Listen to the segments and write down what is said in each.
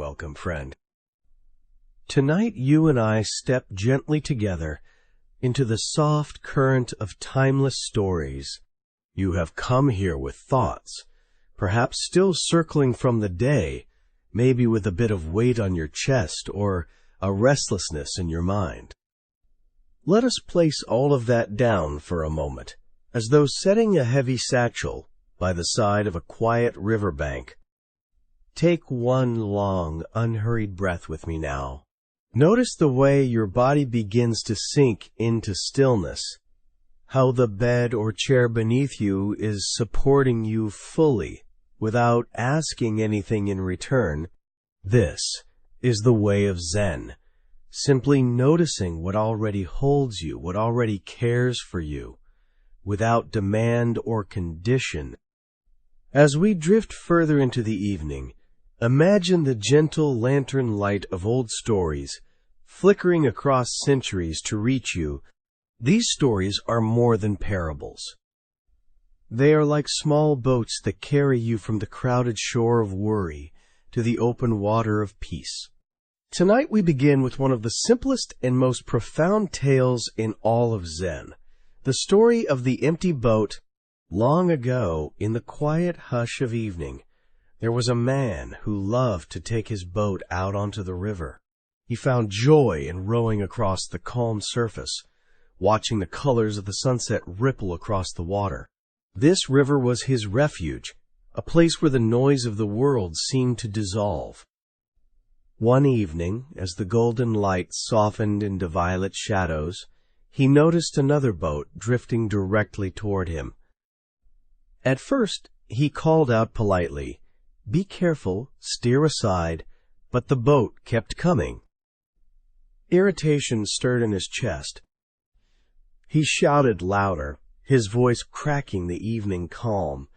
welcome, friend. Tonight you and I step gently together into the soft current of timeless stories. You have come here with thoughts, perhaps still circling from the day, maybe with a bit of weight on your chest or a restlessness in your mind. Let us place all of that down for a moment, as though setting a heavy satchel by the side of a quiet riverbank. Take one long, unhurried breath with me now. Notice the way your body begins to sink into stillness, how the bed or chair beneath you is supporting you fully without asking anything in return. This is the way of Zen, simply noticing what already holds you, what already cares for you, without demand or condition. As we drift further into the evening, imagine the gentle lantern light of old stories flickering across centuries to reach you. These stories are more than parables. They are like small boats that carry you from the crowded shore of worry to the open water of peace. Tonight we begin with one of the simplest and most profound tales in all of Zen, the story of the empty boat. Long ago, in the quiet hush of evening, there was a man who loved to take his boat out onto the river. He found joy in rowing across the calm surface, watching the colors of the sunset ripple across the water. This river was his refuge, a place where the noise of the world seemed to dissolve. One evening, as the golden light softened into violet shadows, he noticed another boat drifting directly toward him. At first, he called out politely, "Be careful, steer aside," but the boat kept coming. Irritation stirred in his chest. He shouted louder, his voice cracking the evening calm.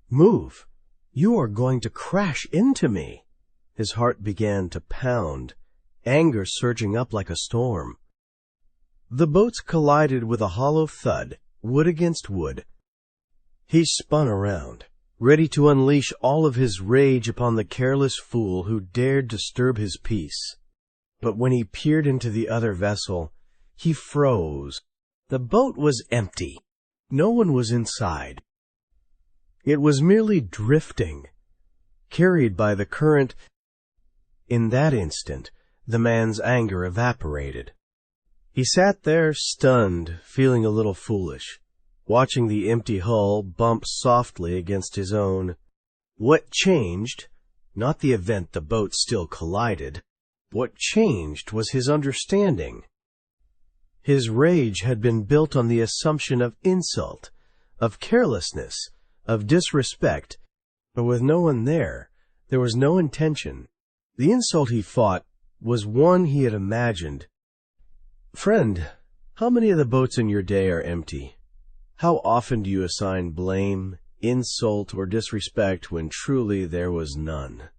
"Move! You are going to crash into me!" His heart began to pound, anger surging up like a storm. The boats collided with a hollow thud, wood against wood. He spun around, ready to unleash all of his rage upon the careless fool who dared disturb his peace. But when he peered into the other vessel, he froze. The boat was empty. No one was inside. It was merely drifting, carried by the current. In that instant, the man's anger evaporated. He sat there, stunned, feeling a little foolish, watching the empty hull bump softly against his own. What changed? Not the event the boat still collided. What changed was his understanding. His rage had been built on the assumption of insult, of carelessness, of disrespect, but with no one there was no intention. The insult he fought was one he had imagined. Friend, how many of the boats in your day are empty? How often do you assign blame, insult, or disrespect when truly there was none?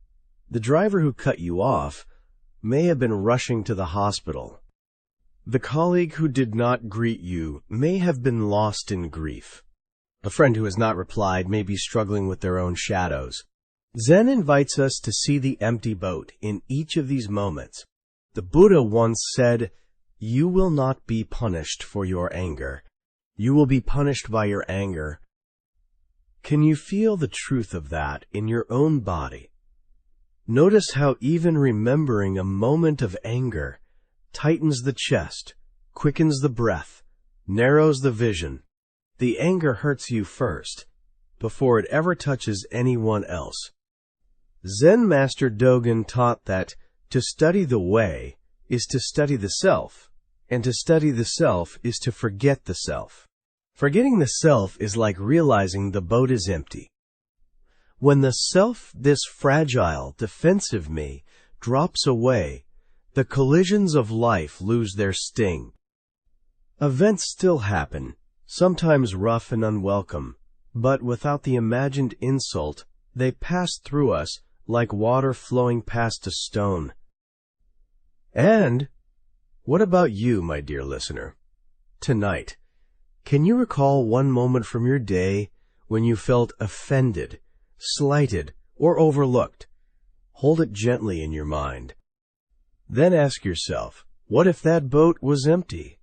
The driver who cut you off may have been rushing to the hospital. The colleague who did not greet you may have been lost in grief. A friend who has not replied may be struggling with their own shadows. Zen invites us to see the empty boat in each of these moments. The Buddha once said, "You will not be punished for your anger. You will be punished by your anger." Can you feel the truth of that in your own body? Notice how even remembering a moment of anger tightens the chest, quickens the breath, narrows the vision. The anger hurts you first, before it ever touches anyone else. Zen Master Dogen taught that to study the way is to study the self, and to study the self is to forget the self. Forgetting the self is like realizing the boat is empty. When the self, this fragile, defensive me, drops away, the collisions of life lose their sting. Events still happen, sometimes rough and unwelcome, but without the imagined insult, they pass through us like water flowing past a stone. And what about you, my dear listener? Tonight, can you recall one moment from your day when you felt offended, slighted, or overlooked? Hold it gently in your mind. Then ask yourself, what if that boat was empty?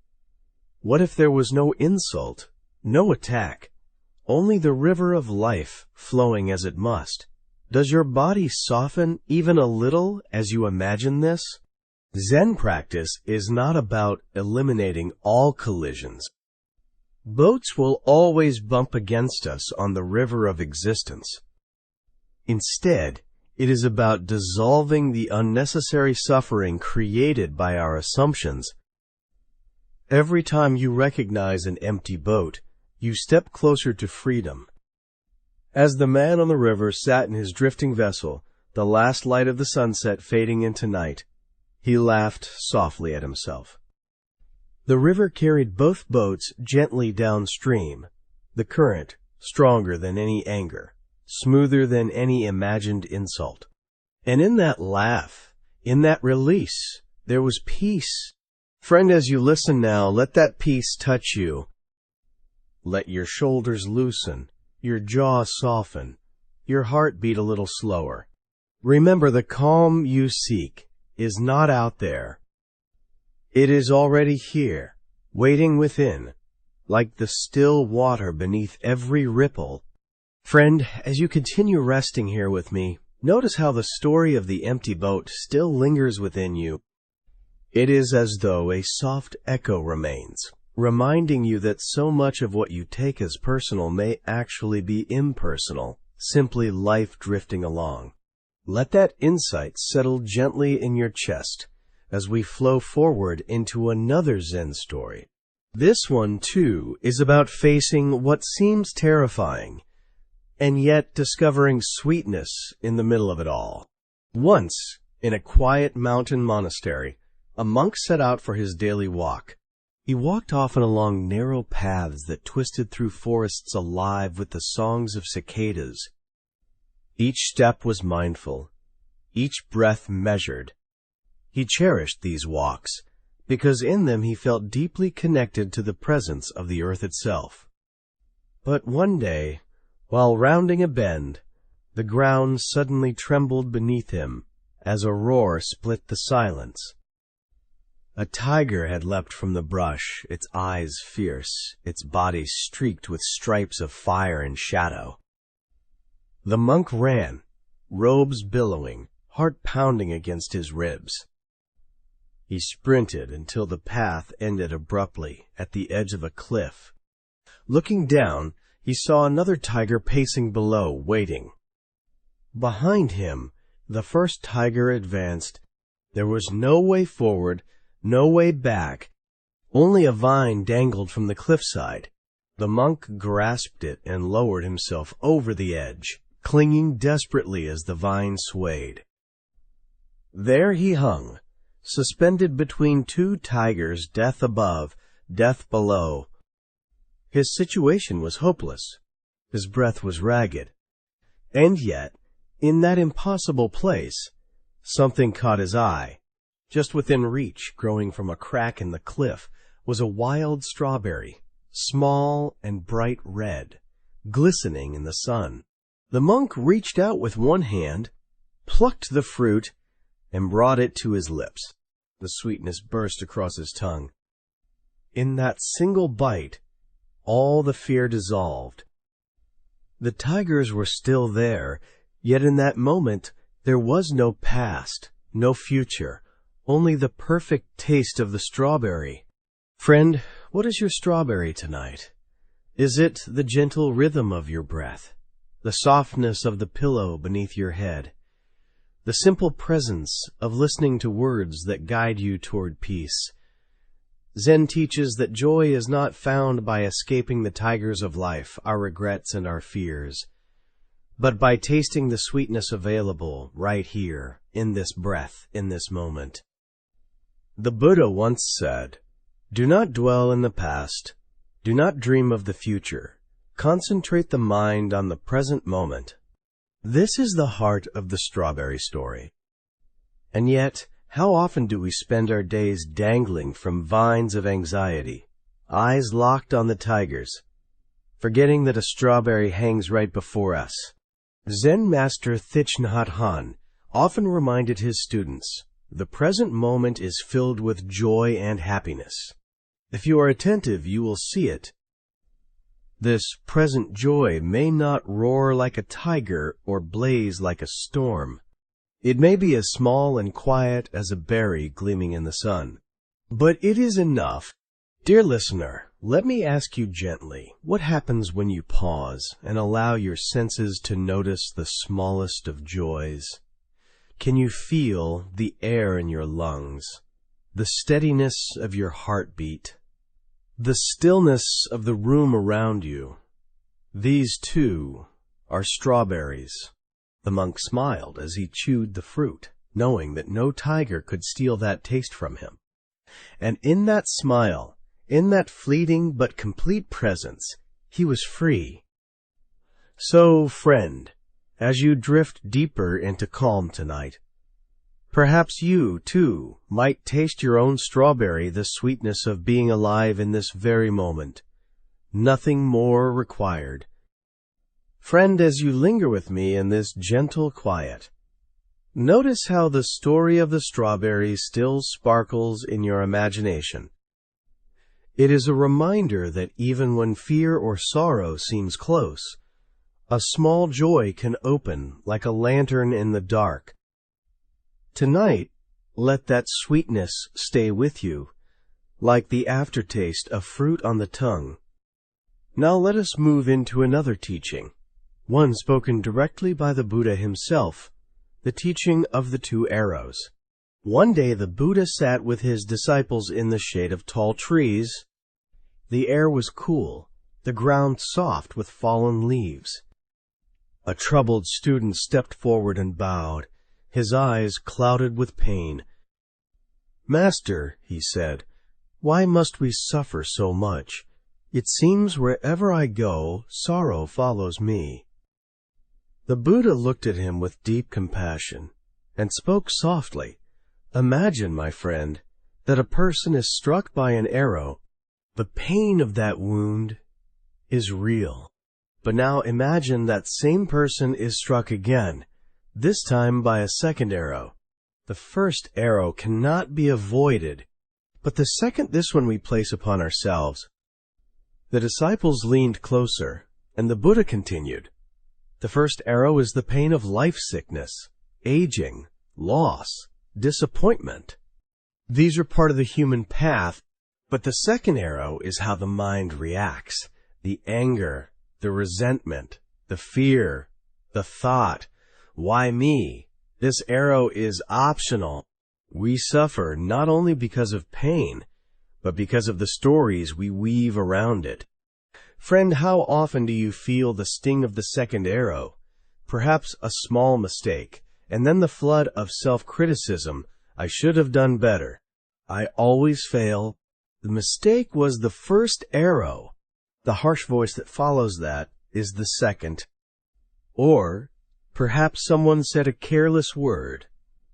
What if there was no insult, no attack, only the river of life flowing as it must? Does your body soften even a little as you imagine this? Zen practice is not about eliminating all collisions. Boats will always bump against us on the river of existence. Instead, it is about dissolving the unnecessary suffering created by our assumptions. Every time you recognize an empty boat, you step closer to freedom. As the man on the river sat in his drifting vessel, the last light of the sunset fading into night, he laughed softly at himself. The river carried both boats gently downstream, the current stronger than any anger, smoother than any imagined insult. And in that laugh, in that release, there was peace. Friend, as you listen now, let that peace touch you. Let your shoulders loosen, your jaw soften, your heart beat a little slower. Remember, the calm you seek is not out there. It is already here, waiting within, like the still water beneath every ripple. Friend, as you continue resting here with me, notice how the story of the empty boat still lingers within you. It is as though a soft echo remains, reminding you that so much of what you take as personal may actually be impersonal, simply life drifting along. Let that insight settle gently in your chest as we flow forward into another Zen story. This one, too, is about facing what seems terrifying, and yet discovering sweetness in the middle of it all. Once, in a quiet mountain monastery, a monk set out for his daily walk. He walked often along narrow paths that twisted through forests alive with the songs of cicadas. Each step was mindful, each breath measured. He cherished these walks, because in them he felt deeply connected to the presence of the earth itself. But one day, while rounding a bend, the ground suddenly trembled beneath him as a roar split the silence. A tiger had leapt from the brush, its eyes fierce, its body streaked with stripes of fire and shadow. The monk ran, robes billowing, heart pounding against his ribs. He sprinted until the path ended abruptly at the edge of a cliff. Looking down, he saw another tiger pacing below, waiting. Behind him, the first tiger advanced. There was no way forward, no way back. Only a vine dangled from the cliffside. The monk grasped it and lowered himself over the edge, clinging desperately as the vine swayed. There he hung, suspended between two tigers, death above, death below. His situation was hopeless. His breath was ragged. And yet, in that impossible place, something caught his eye. Just within reach, growing from a crack in the cliff, was a wild strawberry, small and bright red, glistening in the sun. The monk reached out with one hand, plucked the fruit, and brought it to his lips. The sweetness burst across his tongue. In that single bite, all the fear dissolved. The tigers were still there, yet in that moment there was no past, no future, only the perfect taste of the strawberry. Friend, what is your strawberry tonight? Is it the gentle rhythm of your breath, the softness of the pillow beneath your head, the simple presence of listening to words that guide you toward peace? Zen teaches that joy is not found by escaping the tigers of life, our regrets and our fears, but by tasting the sweetness available right here, in this breath, in this moment. The Buddha once said, "Do not dwell in the past. Do not dream of the future. Concentrate the mind on the present moment." This is the heart of the strawberry story. And yet, how often do we spend our days dangling from vines of anxiety, eyes locked on the tigers, forgetting that a strawberry hangs right before us? Zen master Thich Nhat Hanh often reminded his students, the present moment is filled with joy and happiness. If you are attentive, you will see it. This present joy may not roar like a tiger or blaze like a storm. It may be as small and quiet as a berry gleaming in the sun. But it is enough. Dear listener, let me ask you gently, what happens when you pause and allow your senses to notice the smallest of joys? Can you feel the air in your lungs, the steadiness of your heartbeat, the stillness of the room around you? These, too, are strawberries. The monk smiled as he chewed the fruit, knowing that no tiger could steal that taste from him. And in that smile, in that fleeting but complete presence, he was free. So, friend, as you drift deeper into calm tonight, perhaps you, too, might taste your own strawberry, the sweetness of being alive in this very moment. Nothing more required. Friend, as you linger with me in this gentle quiet, notice how the story of the strawberry still sparkles in your imagination. It is a reminder that even when fear or sorrow seems close, a small joy can open like a lantern in the dark. Tonight, let that sweetness stay with you, like the aftertaste of fruit on the tongue. Now let us move into another teaching, one spoken directly by the Buddha himself, the teaching of the 2 arrows. One day the Buddha sat with his disciples in the shade of tall trees. The air was cool, the ground soft with fallen leaves. A troubled student stepped forward and bowed, his eyes clouded with pain. "Master," he said, "why must we suffer so much? It seems wherever I go, sorrow follows me." The Buddha looked at him with deep compassion and spoke softly. "Imagine, my friend, that a person is struck by an arrow. The pain of that wound is real. But now imagine that same person is struck again, this time by a second arrow. The first arrow cannot be avoided, but the second, this one we place upon ourselves." The disciples leaned closer, and the Buddha continued, "The first arrow is the pain of life sickness, aging, loss, disappointment. These are part of the human path, but the second arrow is how the mind reacts, the anger, the resentment, the fear, the thought, 'Why me?' This arrow is optional. We suffer not only because of pain, but because of the stories we weave around it. Friend, how often do you feel the sting of the second arrow? Perhaps a small mistake, and then the flood of self-criticism. 'I should have done better. I always fail.' The mistake was the first arrow. The harsh voice that follows that is the second. Or perhaps someone said a careless word,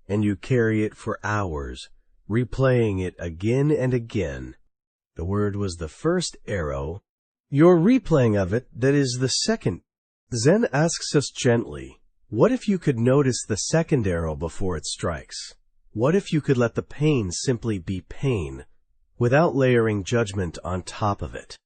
and you carry it for hours, replaying it again and again. The word was the first arrow. Your replaying of it, that is the second. Zen asks us gently, what if you could notice the second arrow before it strikes? What if you could let the pain simply be pain, without layering judgment on top of it?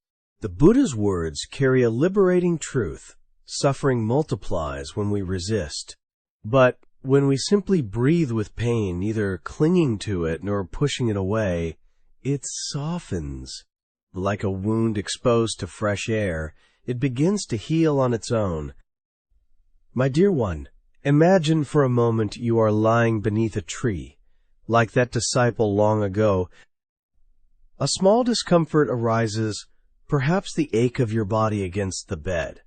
The Buddha's words carry a liberating truth. Suffering multiplies when we resist. But when we simply breathe with pain, neither clinging to it nor pushing it away, it softens. Like a wound exposed to fresh air, it begins to heal on its own. My dear one, imagine for a moment you are lying beneath a tree, like that disciple long ago. A small discomfort arises, perhaps the ache of your body against the bed,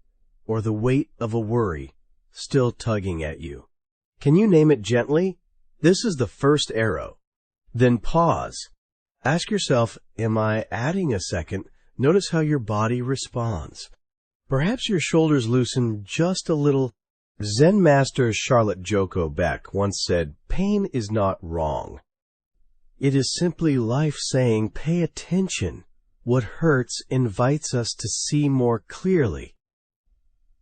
or the weight of a worry still tugging at you. Can you name it gently? This is the first arrow. Then pause. Ask yourself, am I adding a second? Notice how your body responds. Perhaps your shoulders loosen just a little. Zen master Charlotte Joko Beck once said, "Pain is not wrong. It is simply life saying, pay attention. What hurts invites us to see more clearly."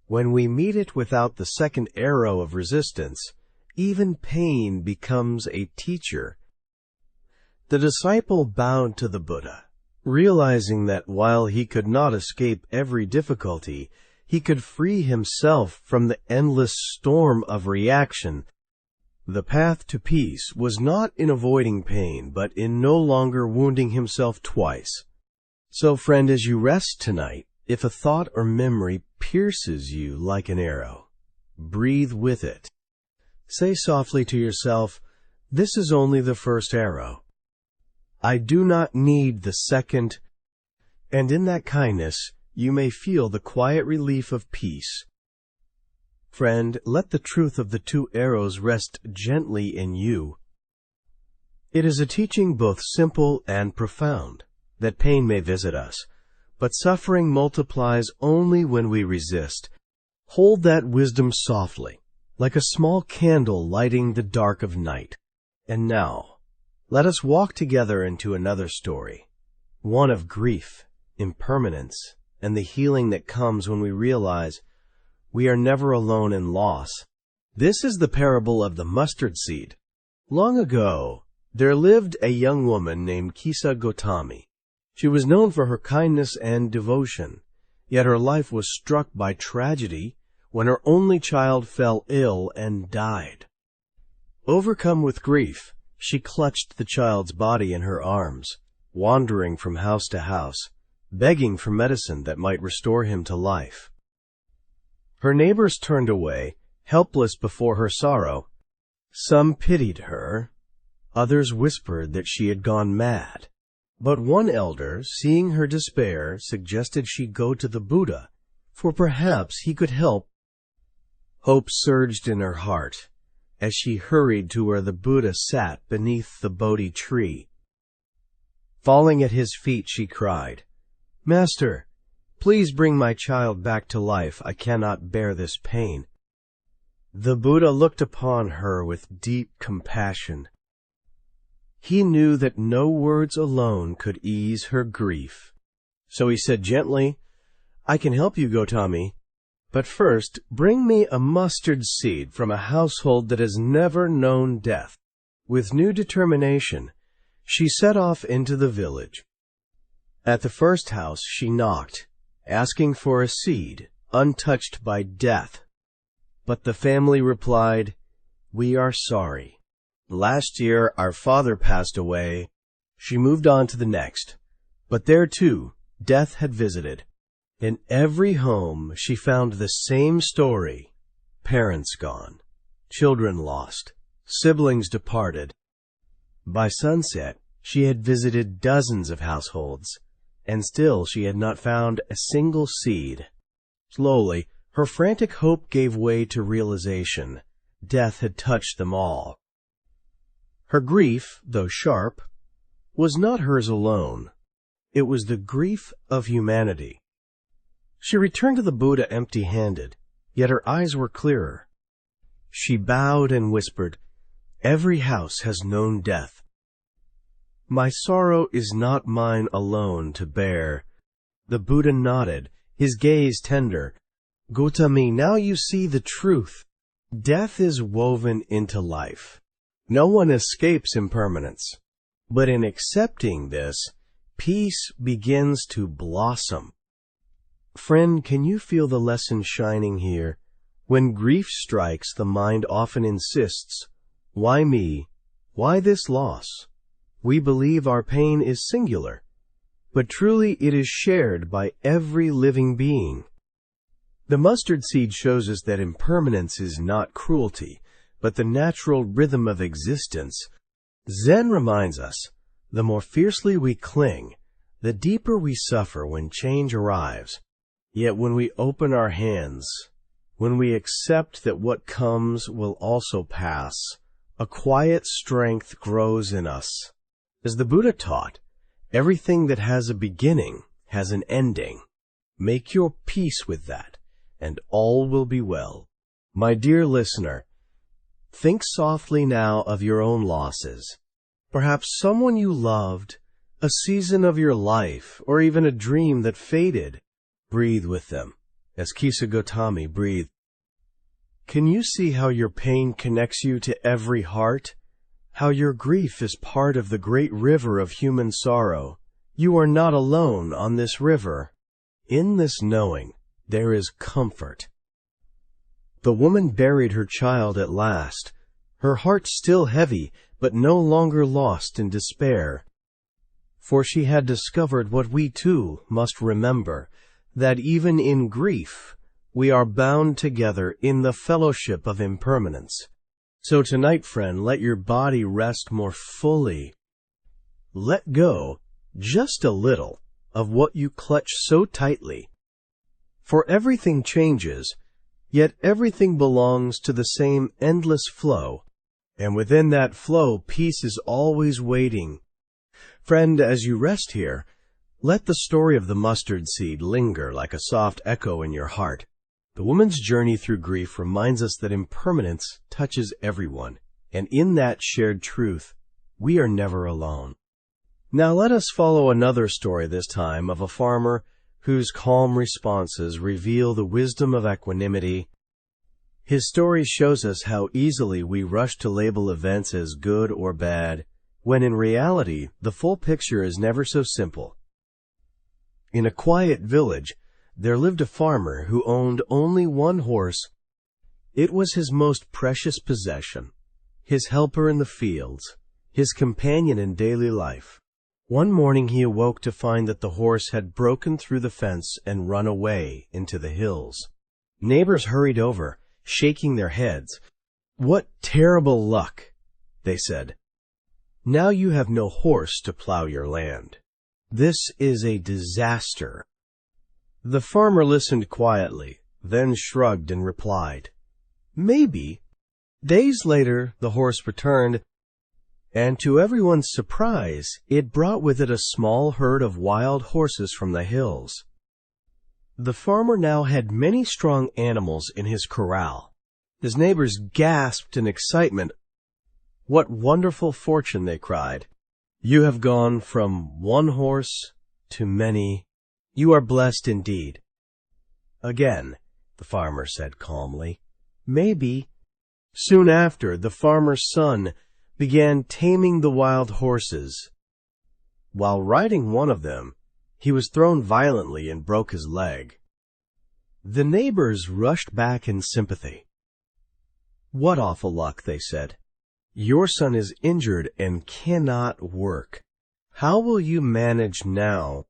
When we meet it without the second arrow of resistance, even pain becomes a teacher. The disciple bowed to the Buddha, realizing that while he could not escape every difficulty, he could free himself from the endless storm of reaction. The path to peace was not in avoiding pain, but in no longer wounding himself twice. So, friend, as you rest tonight, if a thought or memory pierces you like an arrow, breathe with it. Say softly to yourself, "This is only the first arrow. I do not need the second." And in that kindness, you may feel the quiet relief of peace. Friend, let the truth of the two arrows rest gently in you. It is a teaching both simple and profound, that pain may visit us, but suffering multiplies only when we resist. Hold that wisdom softly, like a small candle lighting the dark of night. And now, let us walk together into another story, one of grief, impermanence, and the healing that comes when we realize we are never alone in loss. This is the parable of the mustard seed. Long ago, there lived a young woman named Kisa Gotami. She was known for her kindness and devotion, yet her life was struck by tragedy when her only child fell ill and died. Overcome with grief, she clutched the child's body in her arms, wandering from house to house, begging for medicine that might restore him to life. Her neighbors turned away, helpless before her sorrow. Some pitied her, others whispered that she had gone mad. But one elder, seeing her despair, suggested she go to the Buddha, for perhaps he could help. Hope surged in her heart as she hurried to where the Buddha sat beneath the Bodhi tree. Falling at his feet, she cried, "Master, please bring my child back to life. I cannot bear this pain." The Buddha looked upon her with deep compassion. He knew that no words alone could ease her grief. So he said gently, "I can help you, Gotami, but first bring me a mustard seed from a household that has never known death." With new determination, she set off into the village. At the first house she knocked, asking for a seed untouched by death. But the family replied, "We are sorry. Last year our father passed away." She moved on to the next, but there too death had visited. In every home she found the same story: parents gone, children lost, siblings departed. By sunset she had visited dozens of households, and still she had not found a single seed. Slowly, her frantic hope gave way to realization. Death had touched them all. Her grief, though sharp, was not hers alone. It was the grief of humanity. She returned to the Buddha empty-handed, yet her eyes were clearer. She bowed and whispered, "Every house has known death. My sorrow is not mine alone to bear." The Buddha nodded, his gaze tender. "Gotami, now you see the truth. Death is woven into life. No one escapes impermanence. But in accepting this, peace begins to blossom." Friend, can you feel the lesson shining here? When grief strikes, the mind often insists, "Why me? Why this loss?" We believe our pain is singular, but truly it is shared by every living being. The mustard seed shows us that impermanence is not cruelty, but the natural rhythm of existence. Zen reminds us, the more fiercely we cling, the deeper we suffer when change arrives. Yet when we open our hands, when we accept that what comes will also pass, a quiet strength grows in us. As the Buddha taught, everything that has a beginning has an ending. Make your peace with that, and all will be well. My dear listener, think softly now of your own losses. Perhaps someone you loved, a season of your life, or even a dream that faded. Breathe with them, as Kisa Gotami breathed. Can you see how your pain connects you to every heart? How your grief is part of the great river of human sorrow? You are not alone on this river. In this knowing, there is comfort. The woman buried her child at last, her heart still heavy, but no longer lost in despair. For she had discovered what we too must remember, that even in grief, we are bound together in the fellowship of impermanence. So tonight, friend, let your body rest more fully. Let go, just a little, of what you clutch so tightly. For everything changes, yet everything belongs to the same endless flow, and within that flow peace is always waiting. Friend, as you rest here, let the story of the mustard seed linger like a soft echo in your heart. The woman's journey through grief reminds us that impermanence touches everyone, and in that shared truth, we are never alone. Now let us follow another story this time of a farmer whose calm responses reveal the wisdom of equanimity. His story shows us how easily we rush to label events as good or bad, when in reality the full picture is never so simple. In a quiet village, there lived a farmer who owned only one horse. It was his most precious possession, his helper in the fields, his companion in daily life. One morning he awoke to find that the horse had broken through the fence and run away into the hills. Neighbors hurried over, shaking their heads. "What terrible luck," they said. "Now you have no horse to plow your land. This is a disaster." The farmer listened quietly, then shrugged and replied, "Maybe." Days later, the horse returned, and to everyone's surprise, it brought with it a small herd of wild horses from the hills. The farmer now had many strong animals in his corral. His neighbors gasped in excitement. "What wonderful fortune," they cried. "You have gone from one horse to many. You are blessed indeed." "Again," the farmer said calmly, "maybe." Soon after, the farmer's son began taming the wild horses. While riding one of them, he was thrown violently and broke his leg. The neighbors rushed back in sympathy. "What awful luck," they said. "Your son is injured and cannot work. How will you manage now?"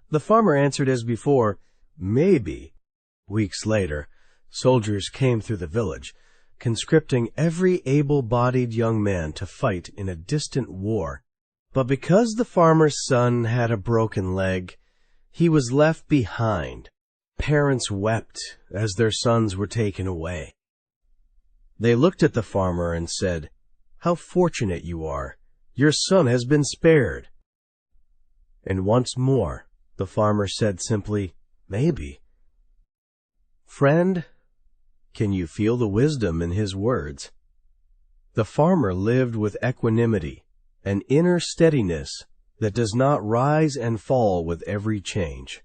The farmer answered as before, "Maybe." Weeks later, soldiers came through the village, conscripting every able-bodied young man to fight in a distant war. But because the farmer's son had a broken leg, he was left behind. Parents wept as their sons were taken away. They looked at the farmer and said, "How fortunate you are! Your son has been spared." And once more, the farmer said simply, "Maybe." Friend, can you feel the wisdom in his words? The farmer lived with equanimity, an inner steadiness that does not rise and fall with every change.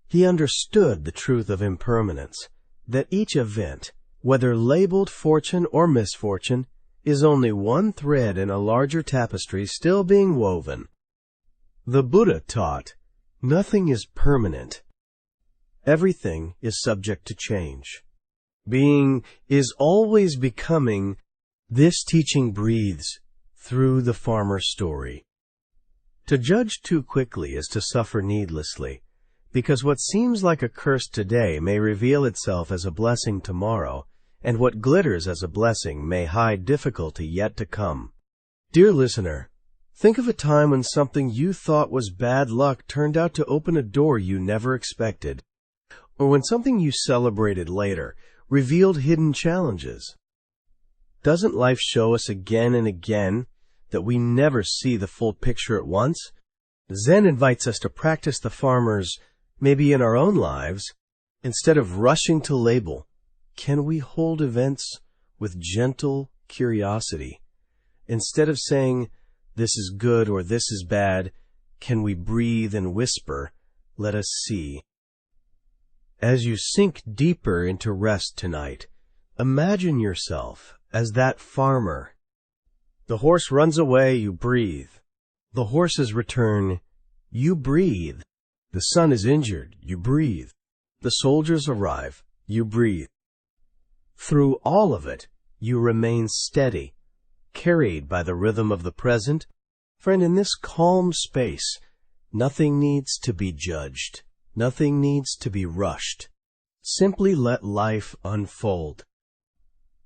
He understood the truth of impermanence, that each event, whether labeled fortune or misfortune, is only one thread in a larger tapestry still being woven. The Buddha taught, nothing is permanent. Everything is subject to change. Being is always becoming. This teaching breathes through the farmer's story. To judge too quickly is to suffer needlessly, because what seems like a curse today may reveal itself as a blessing tomorrow, and what glitters as a blessing may hide difficulty yet to come. Dear listener, think of a time when something you thought was bad luck turned out to open a door you never expected, or when something you celebrated later revealed hidden challenges. Doesn't life show us again and again that we never see the full picture at once? Zen invites us to practice the farmers, maybe in our own lives. Instead of rushing to label, can we hold events with gentle curiosity? Instead of saying, this is good or this is bad, can we breathe and whisper, let us see? As you sink deeper into rest tonight, Imagine yourself as that farmer. The horse runs away, you breathe. The horses return, you breathe. The son is injured, you breathe. The soldiers arrive, you breathe. Through all of it, you remain steady, carried by the rhythm of the present. Friend, in this calm space, nothing needs to be judged. Nothing needs to be rushed. Simply let life unfold.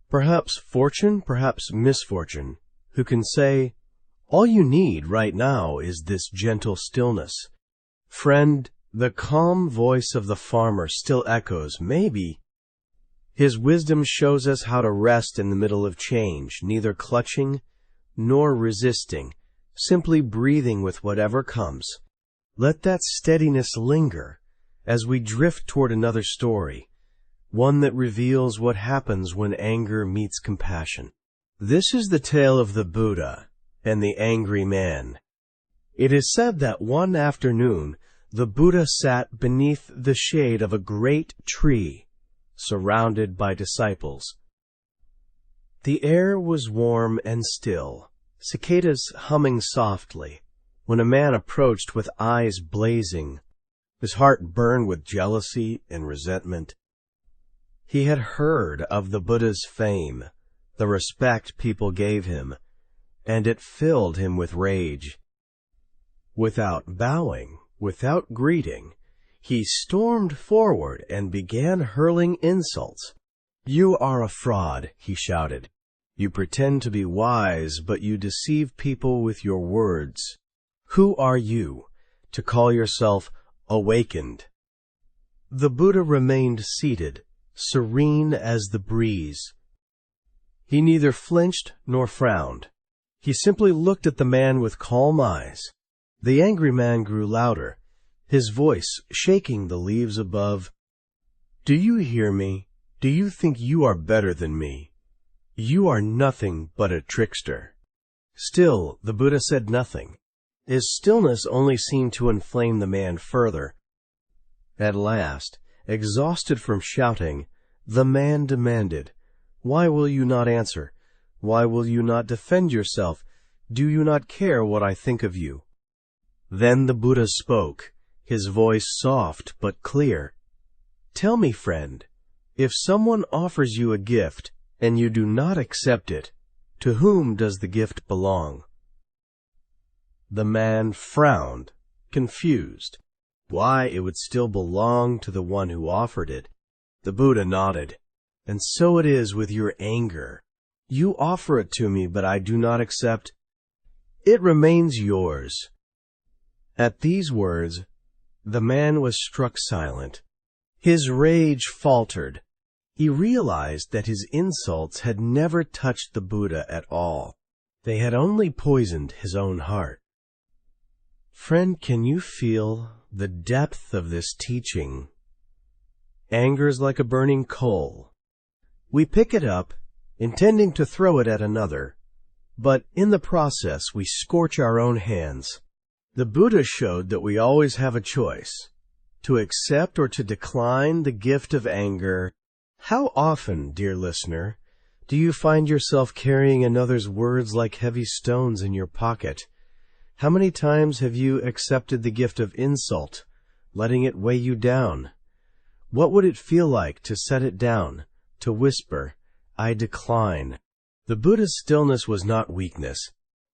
Perhaps fortune, perhaps misfortune, who can say, all you need right now is this gentle stillness. Friend, the calm voice of the farmer still echoes, maybe. His wisdom shows us how to rest in the middle of change, neither clutching nor resisting, simply breathing with whatever comes. Let that steadiness linger as we drift toward another story, one that reveals what happens when anger meets compassion. This is the tale of the Buddha and the angry man. It is said that one afternoon the Buddha sat beneath the shade of a great tree, surrounded by disciples. The air was warm and still, cicadas humming softly, when a man approached with eyes blazing. His heart burned with jealousy and resentment. He had heard of the Buddha's fame, the respect people gave him, and it filled him with rage. Without bowing, without greeting, he stormed forward and began hurling insults. "You are a fraud," he shouted. "You pretend to be wise, but you deceive people with your words. Who are you to call yourself awakened?" The Buddha remained seated, serene as the breeze. He neither flinched nor frowned. He simply looked at the man with calm eyes. The angry man grew louder, his voice shaking the leaves above. "Do you hear me? Do you think you are better than me? You are nothing but a trickster." Still, the Buddha said nothing. His stillness only seemed to inflame the man further. At last, exhausted from shouting, the man demanded, "Why will you not answer? Why will you not defend yourself? Do you not care what I think of you?" Then the Buddha spoke, his voice soft but clear. "Tell me, friend, if someone offers you a gift and you do not accept it, to whom does the gift belong?" The man frowned, confused. Why it would still belong to the one who offered it. The Buddha nodded. "And so it is with your anger. You offer it to me, but I do not accept. It remains yours." At these words, the man was struck silent. His rage faltered. He realized that his insults had never touched the Buddha at all. They had only poisoned his own heart. Friend, can you feel the depth of this teaching? Anger is like a burning coal. We pick it up, intending to throw it at another, but in the process we scorch our own hands. The Buddha showed that we always have a choice, to accept or to decline the gift of anger. How often, dear listener, do you find yourself carrying another's words like heavy stones in your pocket? How many times have you accepted the gift of insult, letting it weigh you down? What would it feel like to set it down, to whisper, "I decline"? The Buddha's stillness was not weakness.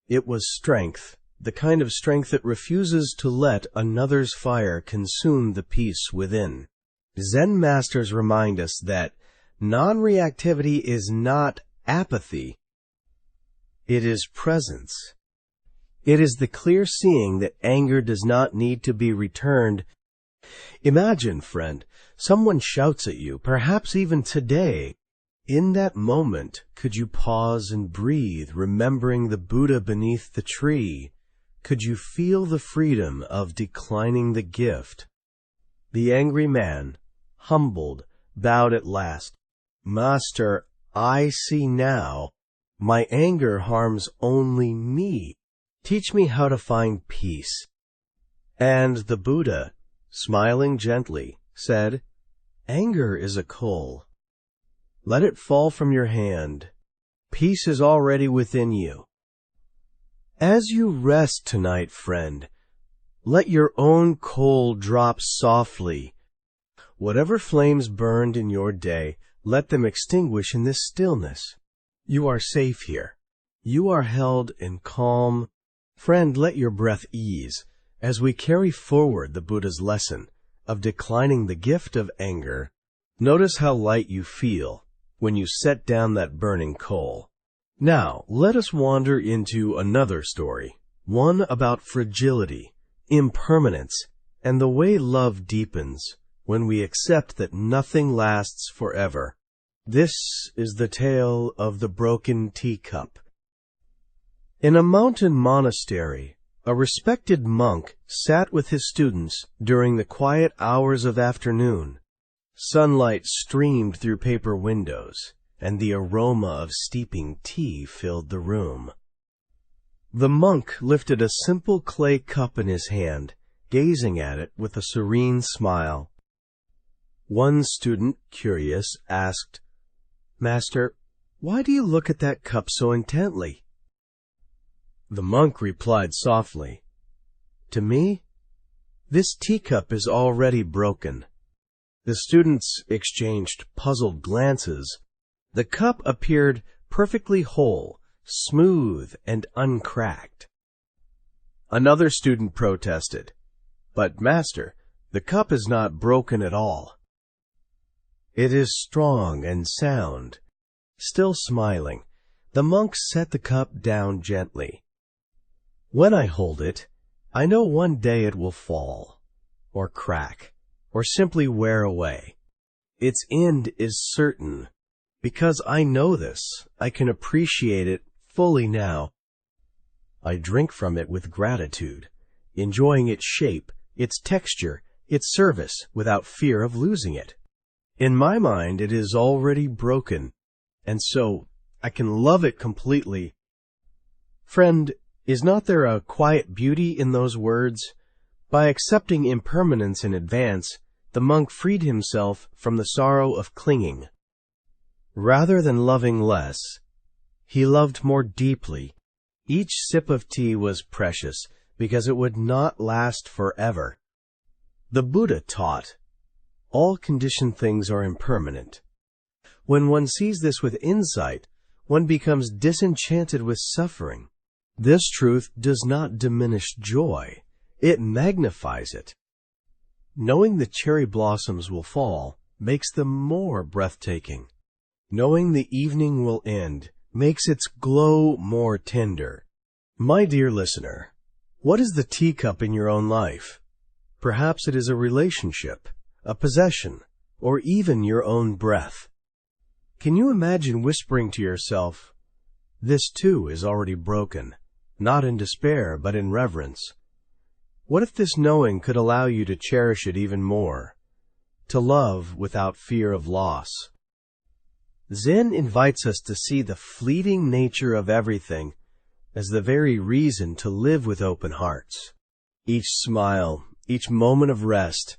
It was strength, the kind of strength that refuses to let another's fire consume the peace within. Zen masters remind us that non-reactivity is not apathy. It is presence. It is the clear seeing that anger does not need to be returned. Imagine, friend, someone shouts at you, perhaps even today. In that moment, could you pause and breathe, remembering the Buddha beneath the tree? Could you feel the freedom of declining the gift? The angry man, humbled, bowed at last. "Master, I see now. My anger harms only me. Teach me how to find peace." And the Buddha, smiling gently, said, "Anger is a coal. Let it fall from your hand. Peace is already within you. As you rest tonight, friend, let your own coal drop softly. Whatever flames burned in your day, let them extinguish in this stillness. You are safe here. You are held in calm. Friend, let your breath ease as we carry forward the Buddha's lesson of declining the gift of anger. Notice how light you feel when you set down that burning coal. Now, let us wander into another story, one about fragility, impermanence, and the way love deepens when we accept that nothing lasts forever. This is the tale of the broken teacup. In a mountain monastery, a respected monk sat with his students during the quiet hours of afternoon. Sunlight streamed through paper windows, and the aroma of steeping tea filled the room. The monk lifted a simple clay cup in his hand, gazing at it with a serene smile. One student, curious, asked, "Master, why do you look at that cup so intently?" The monk replied softly, "To me, this teacup is already broken." The students exchanged puzzled glances. The cup appeared perfectly whole, smooth, and uncracked. Another student protested, "But, Master, the cup is not broken at all. It is strong and sound." Still smiling, the monk set the cup down gently. "When I hold it, I know one day it will fall, or crack, or simply wear away. Its end is certain. Because I know this, I can appreciate it fully now. I drink from it with gratitude, enjoying its shape, its texture, its service, without fear of losing it. In my mind, it is already broken, and so I can love it completely." Friend, is not there a quiet beauty in those words? By accepting impermanence in advance, the monk freed himself from the sorrow of clinging. Rather than loving less, he loved more deeply. Each sip of tea was precious because it would not last forever. The Buddha taught, all conditioned things are impermanent. When one sees this with insight, one becomes disenchanted with suffering. This truth does not diminish joy, it magnifies it. Knowing the cherry blossoms will fall makes them more breathtaking. Knowing the evening will end makes its glow more tender. My dear listener, what is the teacup in your own life? Perhaps it is a relationship, a possession, or even your own breath. Can you imagine whispering to yourself, "This too is already broken," not in despair, but in reverence? What if this knowing could allow you to cherish it even more, to love without fear of loss? Zen invites us to see the fleeting nature of everything as the very reason to live with open hearts. Each smile, each moment of rest,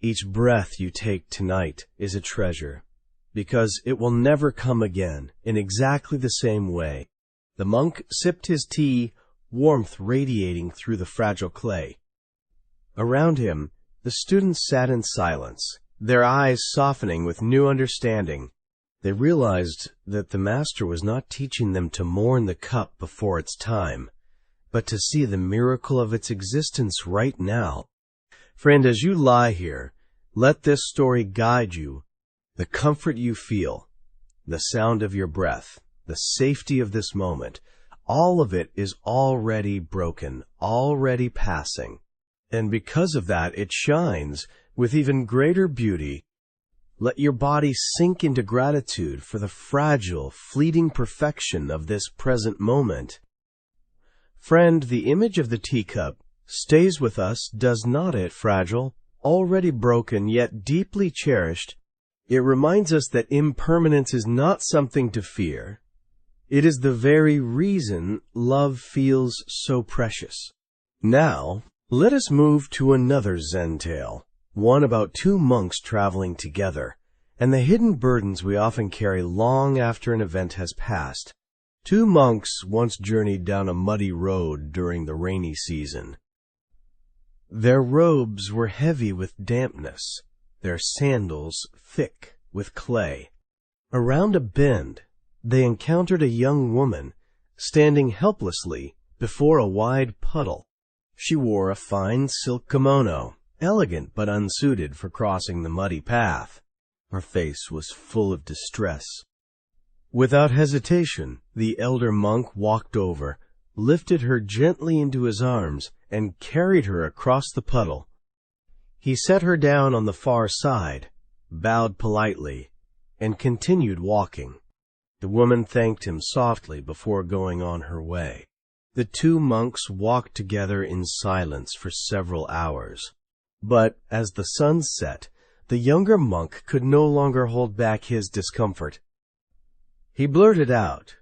each breath you take tonight is a treasure, because it will never come again in exactly the same way. The monk sipped his tea, warmth radiating through the fragile clay. Around him, the students sat in silence, their eyes softening with new understanding. They realized that the Master was not teaching them to mourn the cup before its time, but to see the miracle of its existence right now. Friend, as you lie here, let this story guide you. The comfort you feel, the sound of your breath, the safety of this moment, all of it is already broken, already passing. And because of that, it shines with even greater beauty. Let your body sink into gratitude for the fragile, fleeting perfection of this present moment. Friend, the image of the teacup stays with us, does not it, fragile, already broken, yet deeply cherished? It reminds us that impermanence is not something to fear. It is the very reason love feels so precious. Now, let us move to another Zen tale, one about two monks traveling together, and the hidden burdens we often carry long after an event has passed. Two monks once journeyed down a muddy road during the rainy season. Their robes were heavy with dampness, their sandals thick with clay. Around a bend, they encountered a young woman standing helplessly before a wide puddle. She wore a fine silk kimono, elegant but unsuited for crossing the muddy path. Her face was full of distress. Without hesitation, the elder monk walked over, lifted her gently into his arms, and carried her across the puddle. He set her down on the far side, bowed politely, and continued walking. The woman thanked him softly before going on her way. The two monks walked together in silence for several hours. But as the sun set, the younger monk could no longer hold back his discomfort. He blurted out,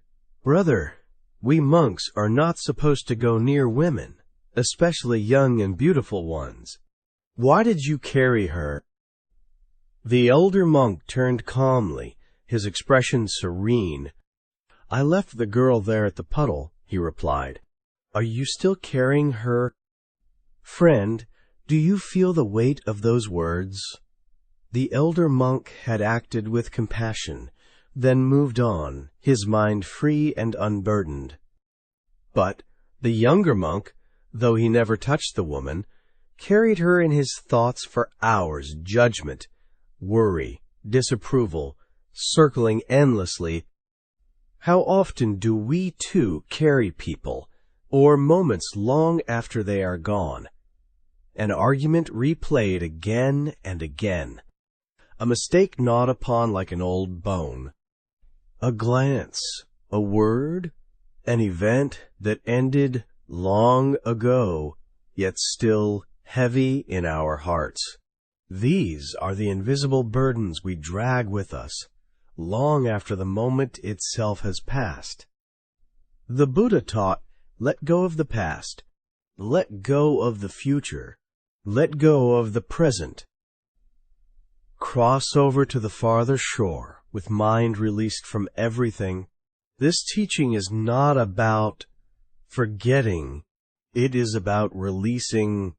"Brother, we monks are not supposed to go near women, especially young and beautiful ones. Why did you carry her?" The elder monk turned calmly, his expression serene. "I left the girl there at the puddle," he replied. "Are you still carrying her?" "Friend, do you feel the weight of those words?" The elder monk had acted with compassion, then moved on, his mind free and unburdened. But the younger monk, though he never touched the woman, carried her in his thoughts for hours, judgment, worry, disapproval, circling endlessly. How often do we too carry people, or moments long after they are gone? An argument replayed again and again. A mistake gnawed upon like an old bone. A glance, a word, an event that ended long ago, yet still heavy in our hearts. These are the invisible burdens we drag with us, long after the moment itself has passed. The Buddha taught, let go of the past, let go of the future, let go of the present. Cross over to the farther shore with mind released from everything. This teaching is not about forgetting, it is about releasing.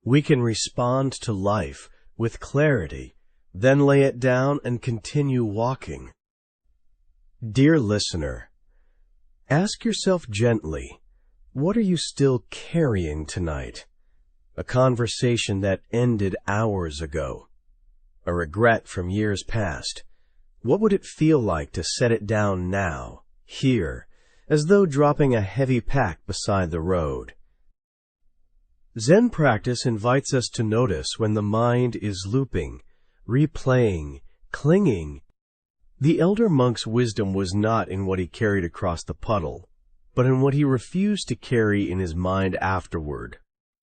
We can respond to life with clarity, then lay it down and continue walking. Dear listener, ask yourself gently, what are you still carrying tonight? A conversation that ended hours ago? A regret from years past? What would it feel like to set it down now, here, as though dropping a heavy pack beside the road? Zen practice invites us to notice when the mind is looping, replaying, clinging. The elder monk's wisdom was not in what he carried across the puddle, but in what he refused to carry in his mind afterward.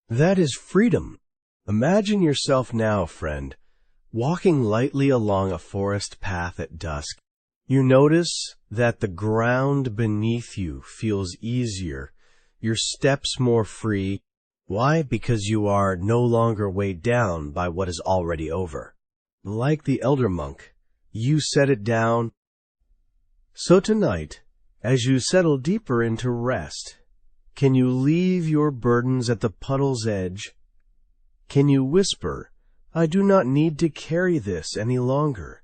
That is freedom. Imagine yourself now, friend, walking lightly along a forest path at dusk. You notice that the ground beneath you feels easier, your steps more free. Why? Because you are no longer weighed down by what is already over. Like the elder monk, you set it down. So tonight, as you settle deeper into rest, can you leave your burdens at the puddle's edge? Can you whisper, I do not need to carry this any longer?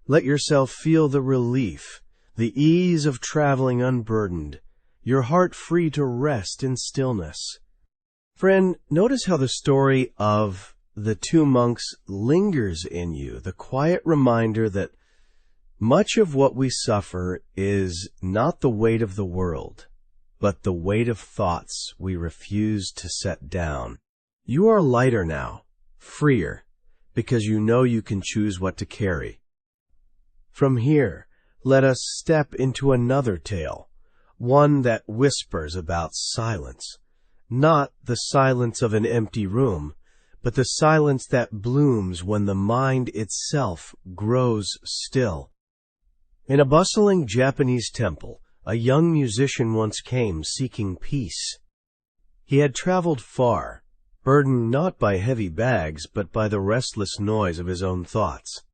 Let yourself feel the relief, the ease of traveling unburdened, your heart free to rest in stillness. Friend, notice how the story of the two monks lingers in you, the quiet reminder that much of what we suffer is not the weight of the world, but the weight of thoughts we refuse to set down. You are lighter now, freer, because you know you can choose what to carry. From here, let us step into another tale, one that whispers about silence. Not the silence of an empty room, but the silence that blooms when the mind itself grows still. In a bustling Japanese temple, a young musician once came seeking peace. He had traveled far, burdened not by heavy bags, but by the restless noise of his own thoughts.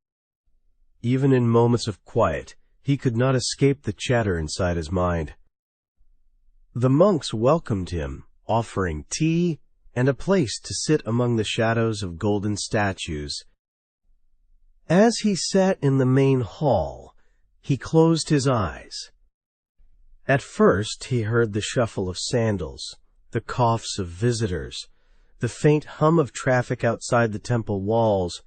Even in moments of quiet, he could not escape the chatter inside his mind. The monks welcomed him, offering tea and a place to sit among the shadows of golden statues. As he sat in the main hall, he closed his eyes. At first he heard the shuffle of sandals, the coughs of visitors, the faint hum of traffic outside the temple walls.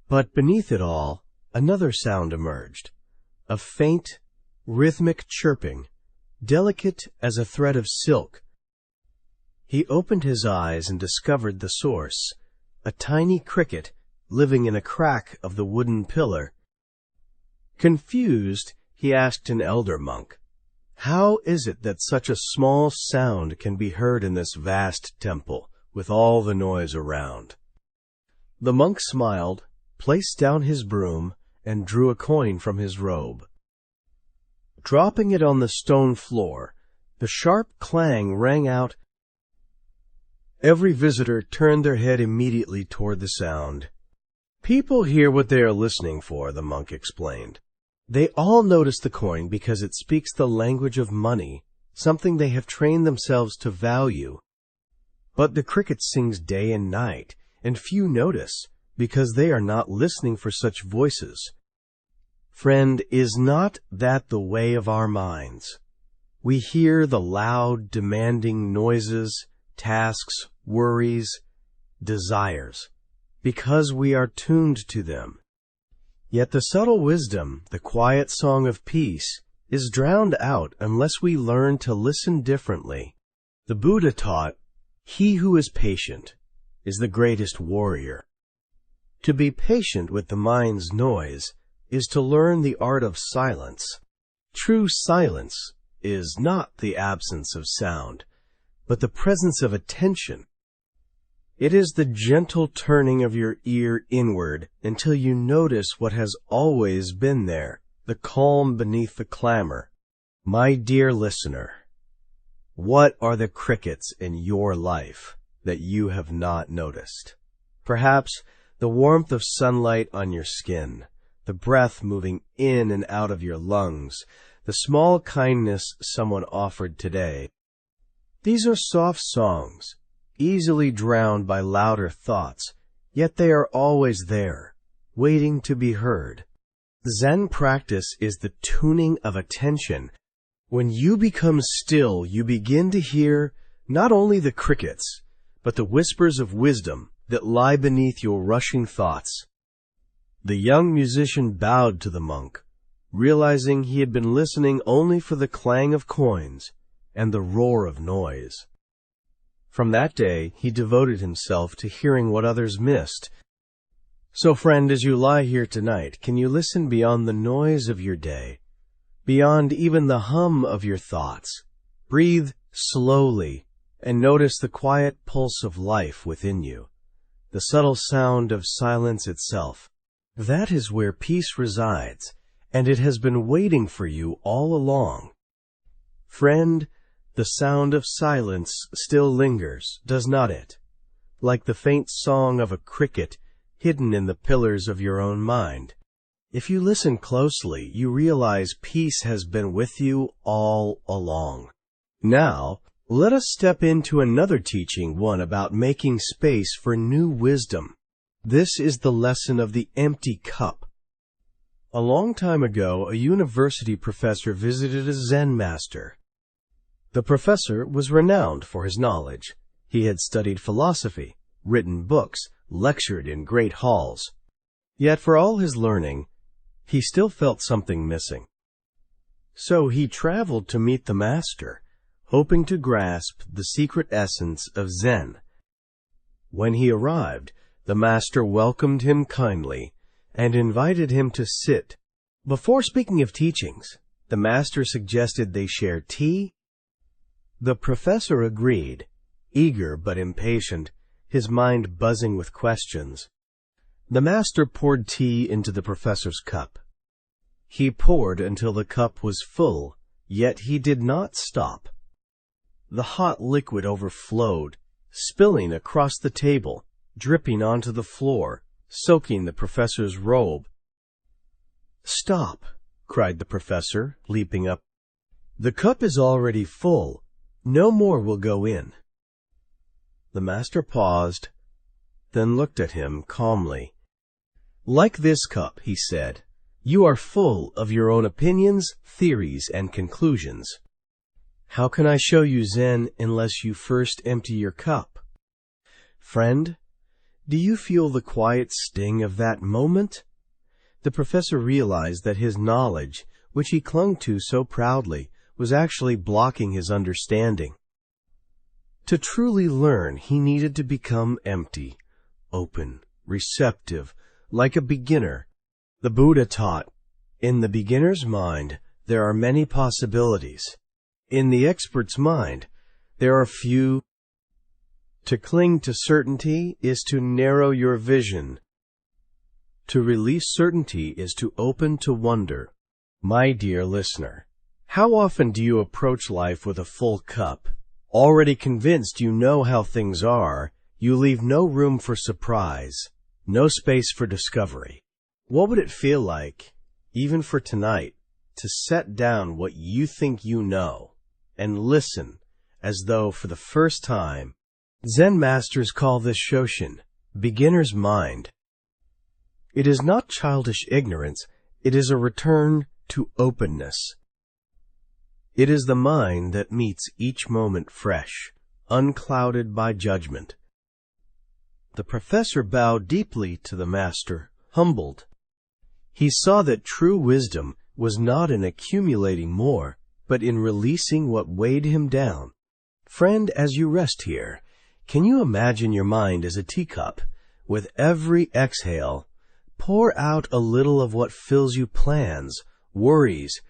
But beneath it all, another sound emerged, a faint, rhythmic chirping, delicate as a thread of silk. He opened his eyes and discovered the source, a tiny cricket living in a crack of the wooden pillar. Confused, he asked an elder monk, "How is it that such a small sound can be heard in this vast temple, with all the noise around?" The monk smiled, placed down his broom, and drew a coin from his robe. Dropping it on the stone floor, the sharp clang rang out. Every visitor turned their head immediately toward the sound. "People hear what they are listening for," the monk explained. "They all notice the coin because it speaks the language of money, something they have trained themselves to value. But the cricket sings day and night, and few notice, because they are not listening for such voices. Friend, is not that the way of our minds? We hear the loud, demanding noises, tasks, worries, desires, because we are tuned to them. Yet the subtle wisdom, the quiet song of peace, is drowned out unless we learn to listen differently. The Buddha taught, 'He who is patient is the greatest warrior.' To be patient with the mind's noise is to learn the art of silence. True silence is not the absence of sound, but the presence of attention. It is the gentle turning of your ear inward until you notice what has always been there, the calm beneath the clamor. My dear listener, what are the crickets in your life that you have not noticed? Perhaps the warmth of sunlight on your skin, the breath moving in and out of your lungs, the small kindness someone offered today. These are soft songs, easily drowned by louder thoughts, yet they are always there, waiting to be heard. Zen practice is the tuning of attention. When you become still, you begin to hear not only the crickets, but the whispers of wisdom that lie beneath your rushing thoughts. The young musician bowed to the monk, realizing he had been listening only for the clang of coins and the roar of noise. From that day, he devoted himself to hearing what others missed. So, friend, as you lie here tonight, can you listen beyond the noise of your day, beyond even the hum of your thoughts? Breathe slowly and notice the quiet pulse of life within you, the subtle sound of silence itself. That is where peace resides, and it has been waiting for you all along. Friend, the sound of silence still lingers, does not it? Like the faint song of a cricket hidden in the pillars of your own mind. If you listen closely, you realize peace has been with you all along. Now, let us step into another teaching, one about making space for new wisdom. This is the lesson of the empty cup. A long time ago, a university professor visited a Zen master. The professor was renowned for his knowledge. He had studied philosophy, written books, lectured in great halls. Yet for all his learning, he still felt something missing. So he traveled to meet the master, hoping to grasp the secret essence of Zen. When he arrived, the master welcomed him kindly and invited him to sit. Before speaking of teachings, the master suggested they share tea. The professor agreed, eager but impatient, his mind buzzing with questions. The master poured tea into the professor's cup. He poured until the cup was full, yet he did not stop. The hot liquid overflowed, spilling across the table, dripping onto the floor, soaking the professor's robe. "Stop!" cried the professor, leaping up. "The cup is already full. No more will go in." The master paused, then looked at him calmly. "Like this cup," he said, "you are full of your own opinions, theories, and conclusions. How can I show you Zen unless you first empty your cup? Friend, do you feel the quiet sting of that moment?" The professor realized that his knowledge, which he clung to so proudly, was actually blocking his understanding. To truly learn, he needed to become empty, open, receptive, like a beginner. The Buddha taught, in the beginner's mind, there are many possibilities. In the expert's mind, there are few. To cling to certainty is to narrow your vision. To release certainty is to open to wonder. My dear listener, how often do you approach life with a full cup? Already convinced you know how things are, you leave no room for surprise, no space for discovery. What would it feel like, even for tonight, to set down what you think you know and listen as though for the first time? Zen masters call this Shoshin, beginner's mind. It is not childish ignorance, it is a return to openness. It is the mind that meets each moment fresh, unclouded by judgment. The professor bowed deeply to the master, humbled. He saw that true wisdom was not in accumulating more, but in releasing what weighed him down. Friend, as you rest here, can you imagine your mind as a teacup? With every exhale, pour out a little of what fills you: plans, worries,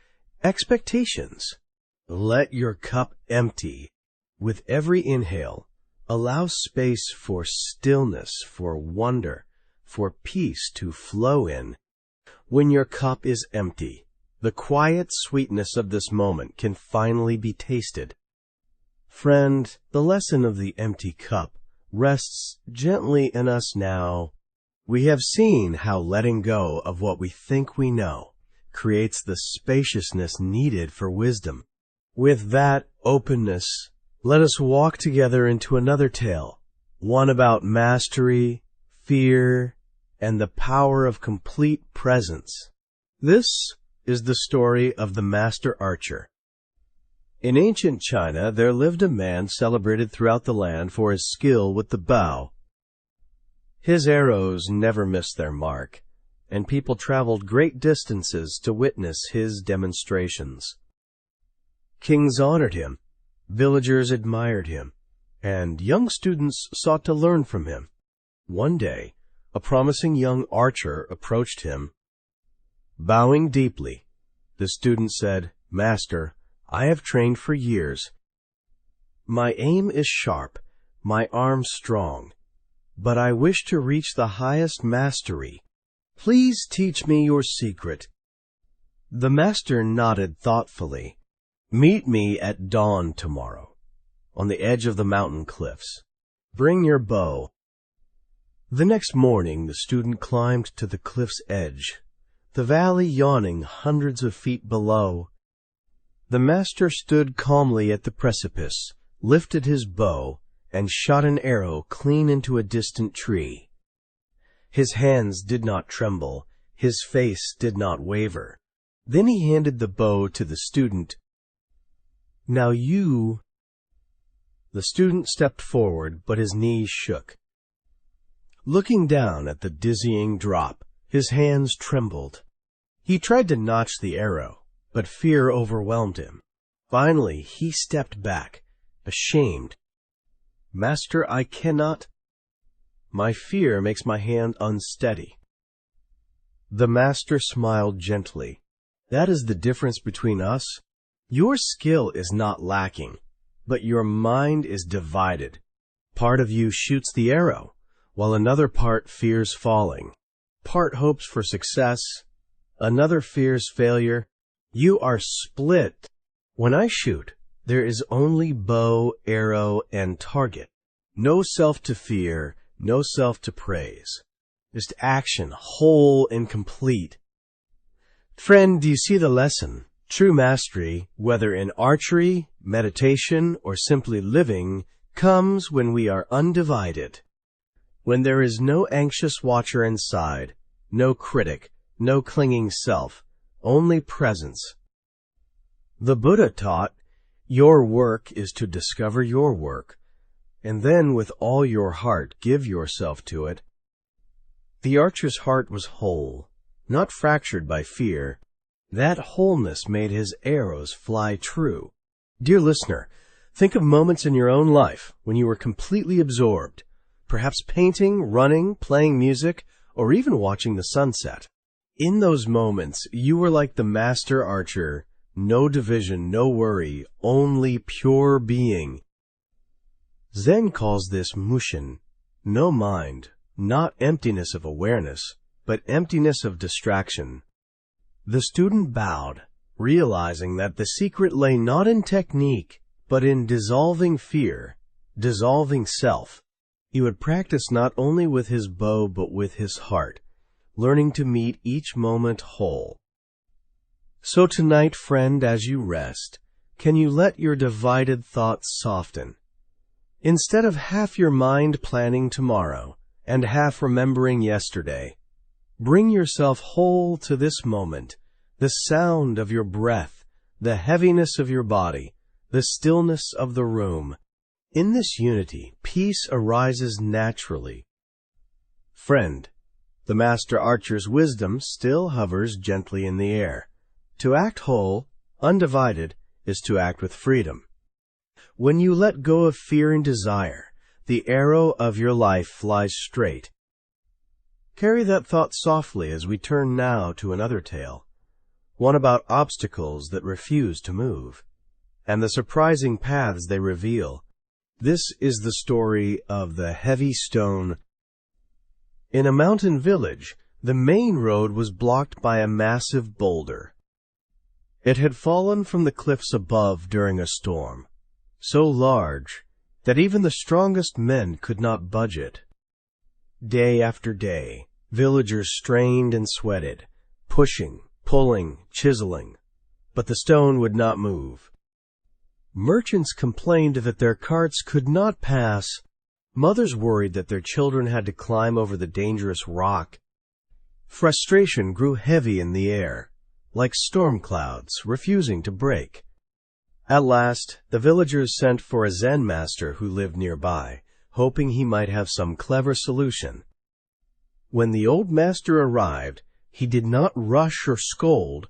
expectations. Let your cup empty. With every inhale, allow space for stillness, for wonder, for peace to flow in. When your cup is empty, the quiet sweetness of this moment can finally be tasted. Friend, the lesson of the empty cup rests gently in us now. We have seen how letting go of what we think we know creates the spaciousness needed for wisdom. With that openness, let us walk together into another tale, one about mastery, fear, and the power of complete presence. This is the story of the master archer. In ancient China, there lived a man celebrated throughout the land for his skill with the bow. His arrows never missed their mark, and people traveled great distances to witness his demonstrations. Kings honored him, villagers admired him, and young students sought to learn from him. One day, a promising young archer approached him. Bowing deeply, the student said, "Master, I have trained for years. My aim is sharp, my arms strong, but I wish to reach the highest mastery. Please teach me your secret." The master nodded thoughtfully. "Meet me at dawn tomorrow, on the edge of the mountain cliffs. Bring your bow." The next morning the student climbed to the cliff's edge, the valley yawning hundreds of feet below. The master stood calmly at the precipice, lifted his bow, and shot an arrow clean into a distant tree. His hands did not tremble, his face did not waver. Then he handed the bow to the student. "Now you—" The student stepped forward, but his knees shook. Looking down at the dizzying drop, his hands trembled. He tried to notch the arrow, but fear overwhelmed him. Finally, he stepped back, ashamed. "Master, I cannot. My fear makes my hand unsteady." The master smiled gently. "That is the difference between us. Your skill is not lacking, but your mind is divided. Part of you shoots the arrow, while another part fears falling. Part hopes for success, another fears failure. You are split. When I shoot, there is only bow, arrow, and target. No self to fear, no self to praise. Just action, whole and complete. Friend, do you see the lesson? True mastery, whether in archery, meditation, or simply living, comes when we are undivided. When there is no anxious watcher inside, no critic, no clinging self, only presence. The Buddha taught, your work is to discover your work, and then with all your heart give yourself to it. The archer's heart was whole, not fractured by fear. That wholeness made his arrows fly true. Dear listener, think of moments in your own life when you were completely absorbed, perhaps painting, running, playing music, or even watching the sunset. In those moments, you were like the master archer, no division, no worry, only pure being. Zen calls this mushin, no mind, not emptiness of awareness, but emptiness of distraction. The student bowed, realizing that the secret lay not in technique, but in dissolving fear, dissolving self. He would practice not only with his bow but with his heart, learning to meet each moment whole. So tonight, friend, as you rest, can you let your divided thoughts soften? Instead of half your mind planning tomorrow and half remembering yesterday, bring yourself whole to this moment, the sound of your breath, the heaviness of your body, the stillness of the room. In this unity, peace arises naturally. Friend, the master archer's wisdom still hovers gently in the air. To act whole, undivided, is to act with freedom. When you let go of fear and desire, the arrow of your life flies straight. Carry that thought softly as we turn now to another tale, one about obstacles that refuse to move, and the surprising paths they reveal. This is the story of the heavy stone. In a mountain village, the main road was blocked by a massive boulder. It had fallen from the cliffs above during a storm, so large that even the strongest men could not budge it. Day after day, villagers strained and sweated, pushing, pulling, chiseling, but the stone would not move. Merchants complained that their carts could not pass. Mothers worried that their children had to climb over the dangerous rock. Frustration grew heavy in the air, like storm clouds refusing to break. At last, the villagers sent for a Zen master who lived nearby, hoping he might have some clever solution. When the old master arrived, he did not rush or scold.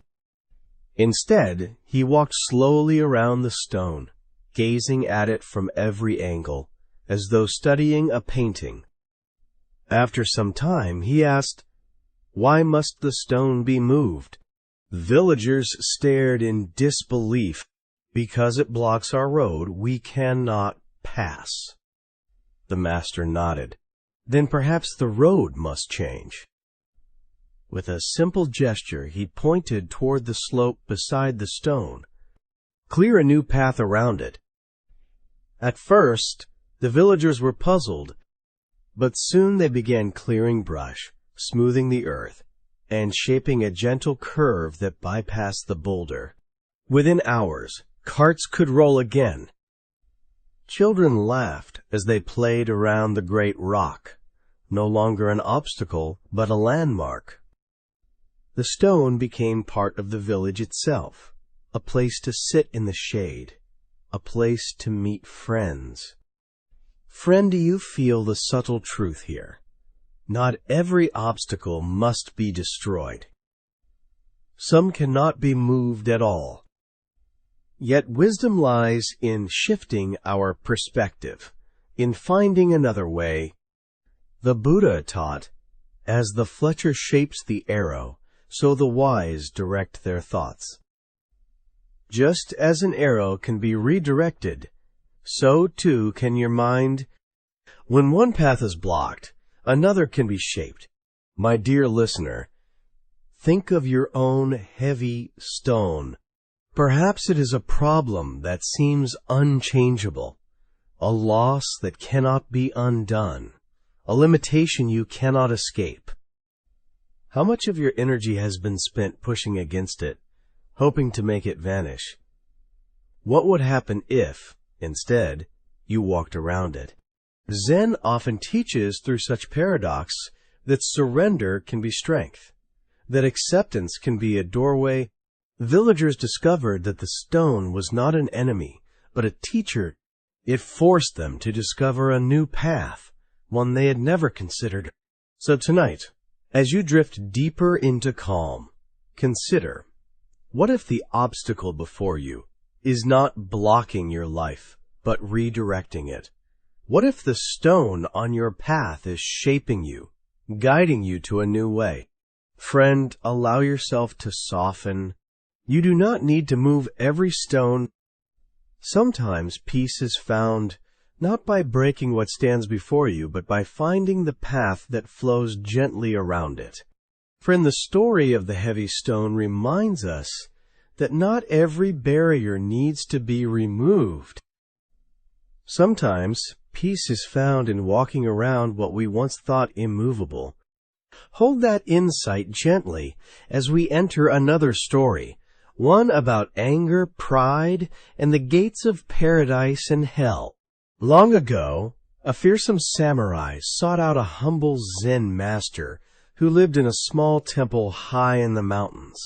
Instead, he walked slowly around the stone, gazing at it from every angle, as though studying a painting. After some time, he asked, "Why must the stone be moved?" Villagers stared in disbelief. "Because it blocks our road, we cannot pass." The master nodded. "Then perhaps the road must change." With a simple gesture, he pointed toward the slope beside the stone. "Clear a new path around it." At first, the villagers were puzzled, but soon they began clearing brush, smoothing the earth, and shaping a gentle curve that bypassed the boulder. Within hours, carts could roll again. Children laughed as they played around the great rock, no longer an obstacle, but a landmark. The stone became part of the village itself, a place to sit in the shade, a place to meet friends. Friend, do you feel the subtle truth here? Not every obstacle must be destroyed. Some cannot be moved at all. Yet wisdom lies in shifting our perspective, in finding another way. The Buddha taught, "As the fletcher shapes the arrow, so the wise direct their thoughts." Just as an arrow can be redirected, so too can your mind. When one path is blocked, another can be shaped. My dear listener, think of your own heavy stone. Perhaps it is a problem that seems unchangeable, a loss that cannot be undone, a limitation you cannot escape. How much of your energy has been spent pushing against it, hoping to make it vanish? What would happen if, instead, you walked around it? Zen often teaches through such paradox that surrender can be strength, that acceptance can be a doorway. Villagers discovered that the stone was not an enemy, but a teacher. It forced them to discover a new path, one they had never considered. So tonight, as you drift deeper into calm, consider, what if the obstacle before you is not blocking your life, but redirecting it? What if the stone on your path is shaping you, guiding you to a new way? Friend, allow yourself to soften. You do not need to move every stone. Sometimes peace is found not by breaking what stands before you, but by finding the path that flows gently around it. Friend, the story of the heavy stone reminds us that not every barrier needs to be removed. Sometimes peace is found in walking around what we once thought immovable. Hold that insight gently as we enter another story, one about anger, pride, and the gates of paradise and hell. Long ago, a fearsome samurai sought out a humble Zen master who lived in a small temple high in the mountains.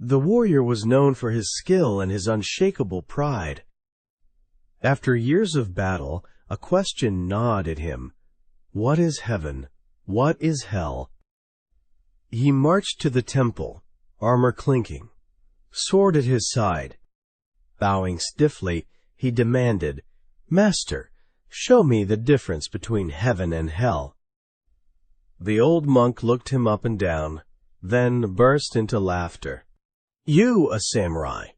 The warrior was known for his skill and his unshakable pride. After years of battle, a question gnawed at him. What is heaven? What is hell? He marched to the temple, armor clinking, sword at his side. Bowing stiffly, he demanded, "Master, show me the difference between heaven and hell." The old monk looked him up and down, then burst into laughter. "You, a samurai!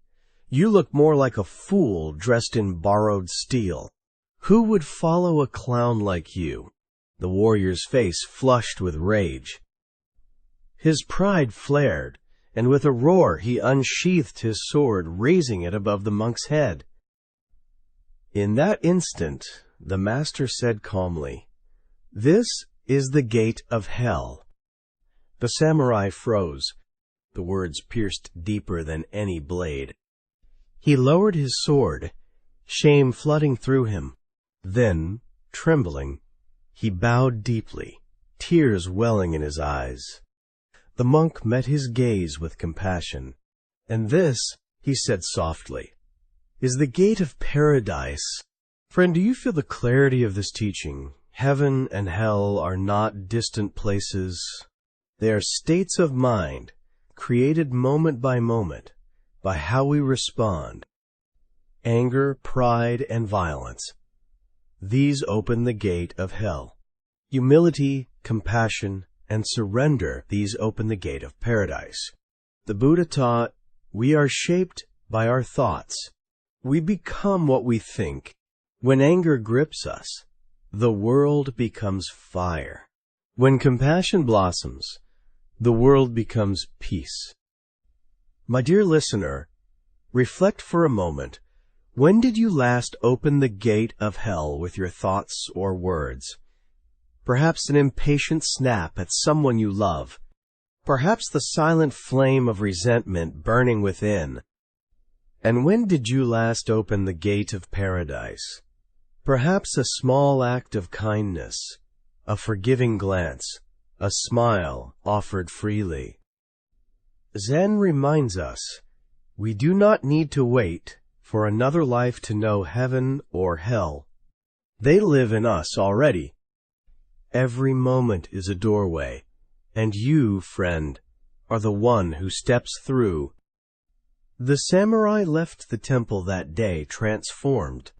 You look more like a fool dressed in borrowed steel. Who would follow a clown like you?" The warrior's face flushed with rage. His pride flared, and with a roar he unsheathed his sword, raising it above the monk's head. In that instant, the master said calmly, "This is the gate of hell." The samurai froze. The words pierced deeper than any blade. He lowered his sword, shame flooding through him. Then, trembling, he bowed deeply, tears welling in his eyes. The monk met his gaze with compassion. "And this," he said softly, "is the gate of paradise." Friend, do you feel the clarity of this teaching? Heaven and hell are not distant places. They are states of mind, created moment by how we respond. Anger, pride, and violence. These open the gate of hell. Humility, compassion, and surrender, these open the gate of paradise. The Buddha taught, we are shaped by our thoughts. We become what we think. When anger grips us, the world becomes fire. When compassion blossoms, the world becomes peace. My dear listener, reflect for a moment. When did you last open the gate of hell with your thoughts or words? Perhaps an impatient snap at someone you love. Perhaps the silent flame of resentment burning within. And when did you last open the gate of paradise? Perhaps a small act of kindness, a forgiving glance, a smile offered freely. Zen reminds us, we do not need to wait for another life to know heaven or hell. They live in us already. Every moment is a doorway, and you, friend, are the one who steps through. The samurai left the temple that day transformed.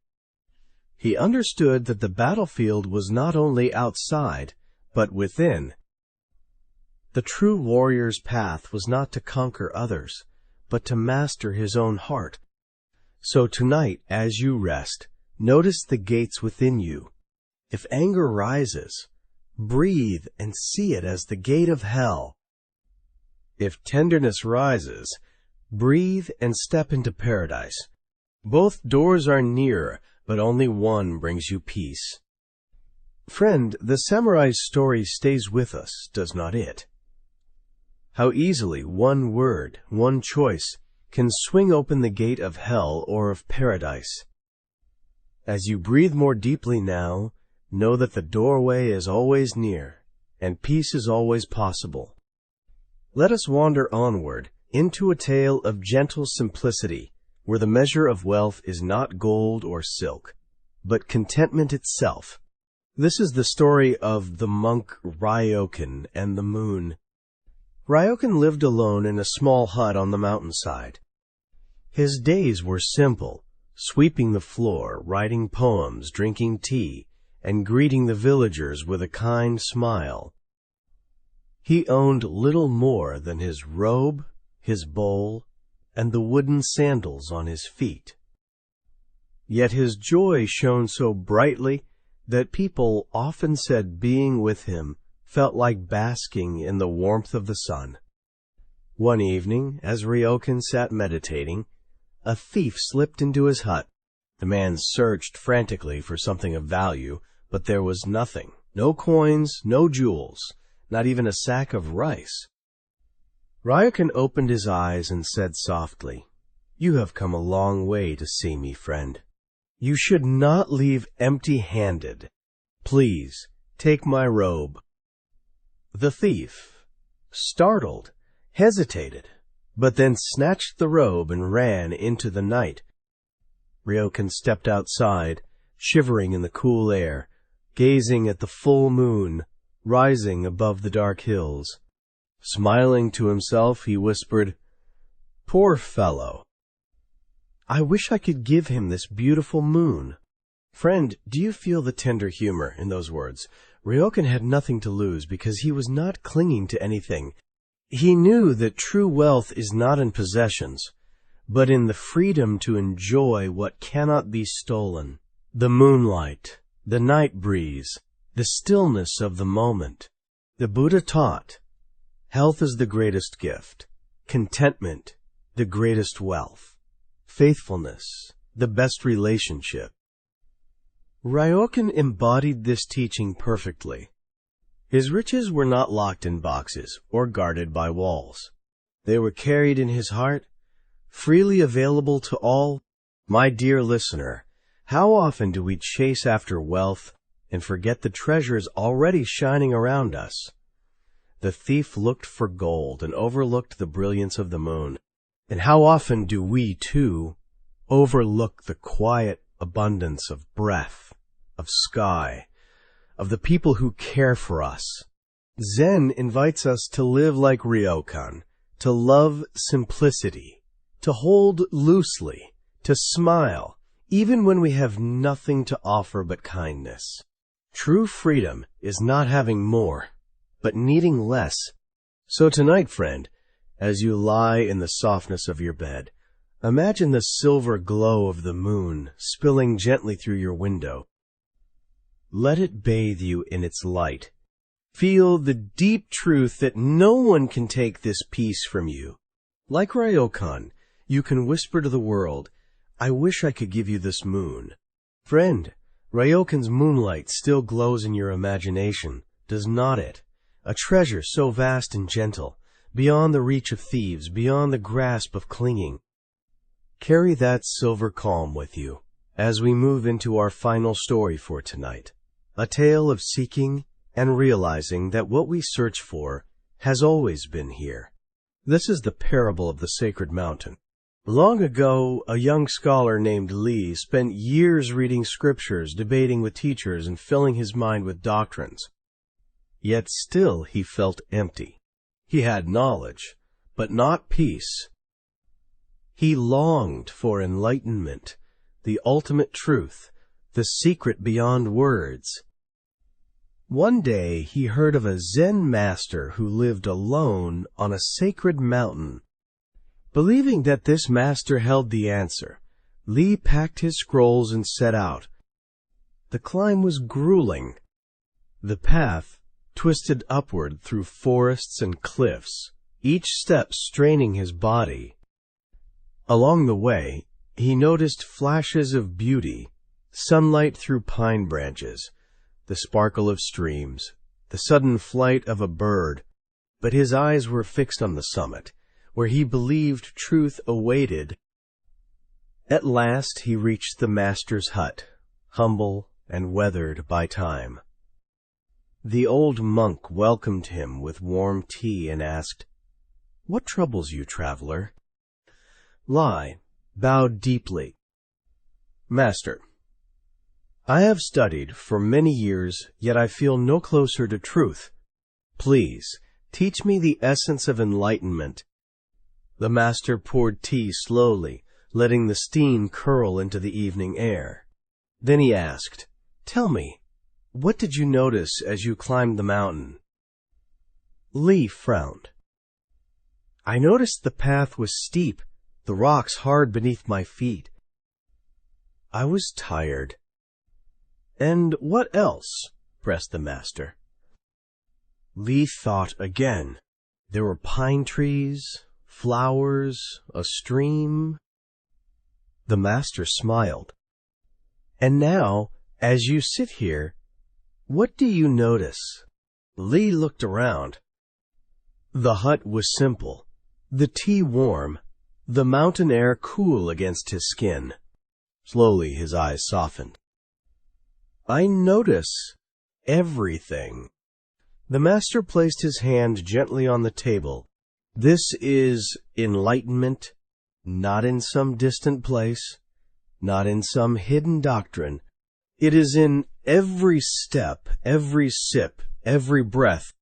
He understood that the battlefield was not only outside, but within. The true warrior's path was not to conquer others, but to master his own heart. So tonight, as you rest, notice the gates within you. If anger rises, breathe and see it as the gate of hell. If tenderness rises, breathe and step into paradise. Both doors are near, but only one brings you peace. Friend, the samurai's story stays with us, does not it? How easily one word, one choice, can swing open the gate of hell or of paradise. As you breathe more deeply now, know that the doorway is always near, and peace is always possible. Let us wander onward into a tale of gentle simplicity, where the measure of wealth is not gold or silk, but contentment itself. This is the story of the monk Ryokan and the moon. Ryokan lived alone in a small hut on the mountainside. His days were simple, sweeping the floor, writing poems, drinking tea, and greeting the villagers with a kind smile. He owned little more than his robe, his bowl, and the wooden sandals on his feet. Yet his joy shone so brightly that people often said being with him felt like basking in the warmth of the sun. One evening, as Ryokan sat meditating, a thief slipped into his hut. The man searched frantically for something of value, but there was nothing. No coins, no jewels, not even a sack of rice. Ryokan opened his eyes and said softly, "You have come a long way to see me, friend. You should not leave empty-handed. Please, take my robe." The thief, startled, hesitated, but then snatched the robe and ran into the night. Ryokan stepped outside, shivering in the cool air, gazing at the full moon rising above the dark hills. Smiling to himself, he whispered, "Poor fellow. I wish I could give him this beautiful moon." Friend, do you feel the tender humor in those words? Ryokan had nothing to lose because he was not clinging to anything. He knew that true wealth is not in possessions, but in the freedom to enjoy what cannot be stolen. The moonlight, the night breeze, the stillness of the moment. The Buddha taught, health is the greatest gift, contentment, the greatest wealth, faithfulness, the best relationship. Ryokan embodied this teaching perfectly. His riches were not locked in boxes or guarded by walls. They were carried in his heart, freely available to all. My dear listener, how often do we chase after wealth and forget the treasures already shining around us? The thief looked for gold and overlooked the brilliance of the moon. And how often do we, too, overlook the quiet abundance of breath, of sky, of the people who care for us? Zen invites us to live like Ryokan, to love simplicity, to hold loosely, to smile, even when we have nothing to offer but kindness. True freedom is not having more, but needing less. So tonight, friend, as you lie in the softness of your bed, imagine the silver glow of the moon spilling gently through your window. Let it bathe you in its light. Feel the deep truth that no one can take this peace from you. Like Ryokan, you can whisper to the world, "I wish I could give you this moon." Friend, Ryokan's moonlight still glows in your imagination, does not it? A treasure so vast and gentle, beyond the reach of thieves, beyond the grasp of clinging. Carry that silver calm with you as we move into our final story for tonight, a tale of seeking and realizing that what we search for has always been here. This is the parable of the sacred mountain. Long ago, a young scholar named Li spent years reading scriptures, debating with teachers, and filling his mind with doctrines. Yet still he felt empty. He had knowledge, but not peace. He longed for enlightenment, the ultimate truth, the secret beyond words. One day he heard of a Zen master who lived alone on a sacred mountain. Believing that this master held the answer, Li packed his scrolls and set out. The climb was grueling. The path twisted upward through forests and cliffs, each step straining his body. Along the way, he noticed flashes of beauty, sunlight through pine branches, the sparkle of streams, the sudden flight of a bird. but his eyes were fixed on the summit, where he believed truth awaited. At last he reached the master's hut, humble and weathered by time. The old monk welcomed him with warm tea and asked, "What troubles you, traveler?" Lai bowed deeply. "Master, I have studied for many years, yet I feel no closer to truth. Please, teach me the essence of enlightenment." The master poured tea slowly, letting the steam curl into the evening air. Then he asked, "Tell me, what did you notice as you climbed the mountain?" Li frowned. "I noticed the path was steep, the rocks hard beneath my feet. I was tired." "And what else?" pressed the master. Li thought again. There were pine trees, flowers, a stream. The master smiled. "And now, as you sit here, what do you notice?" Li looked around. The hut was simple, the tea warm, the mountain air cool against his skin. Slowly his eyes softened. "I notice everything." The master placed his hand gently on the table. "This is enlightenment, not in some distant place, not in some hidden doctrine. It is in every step, every sip, every breath.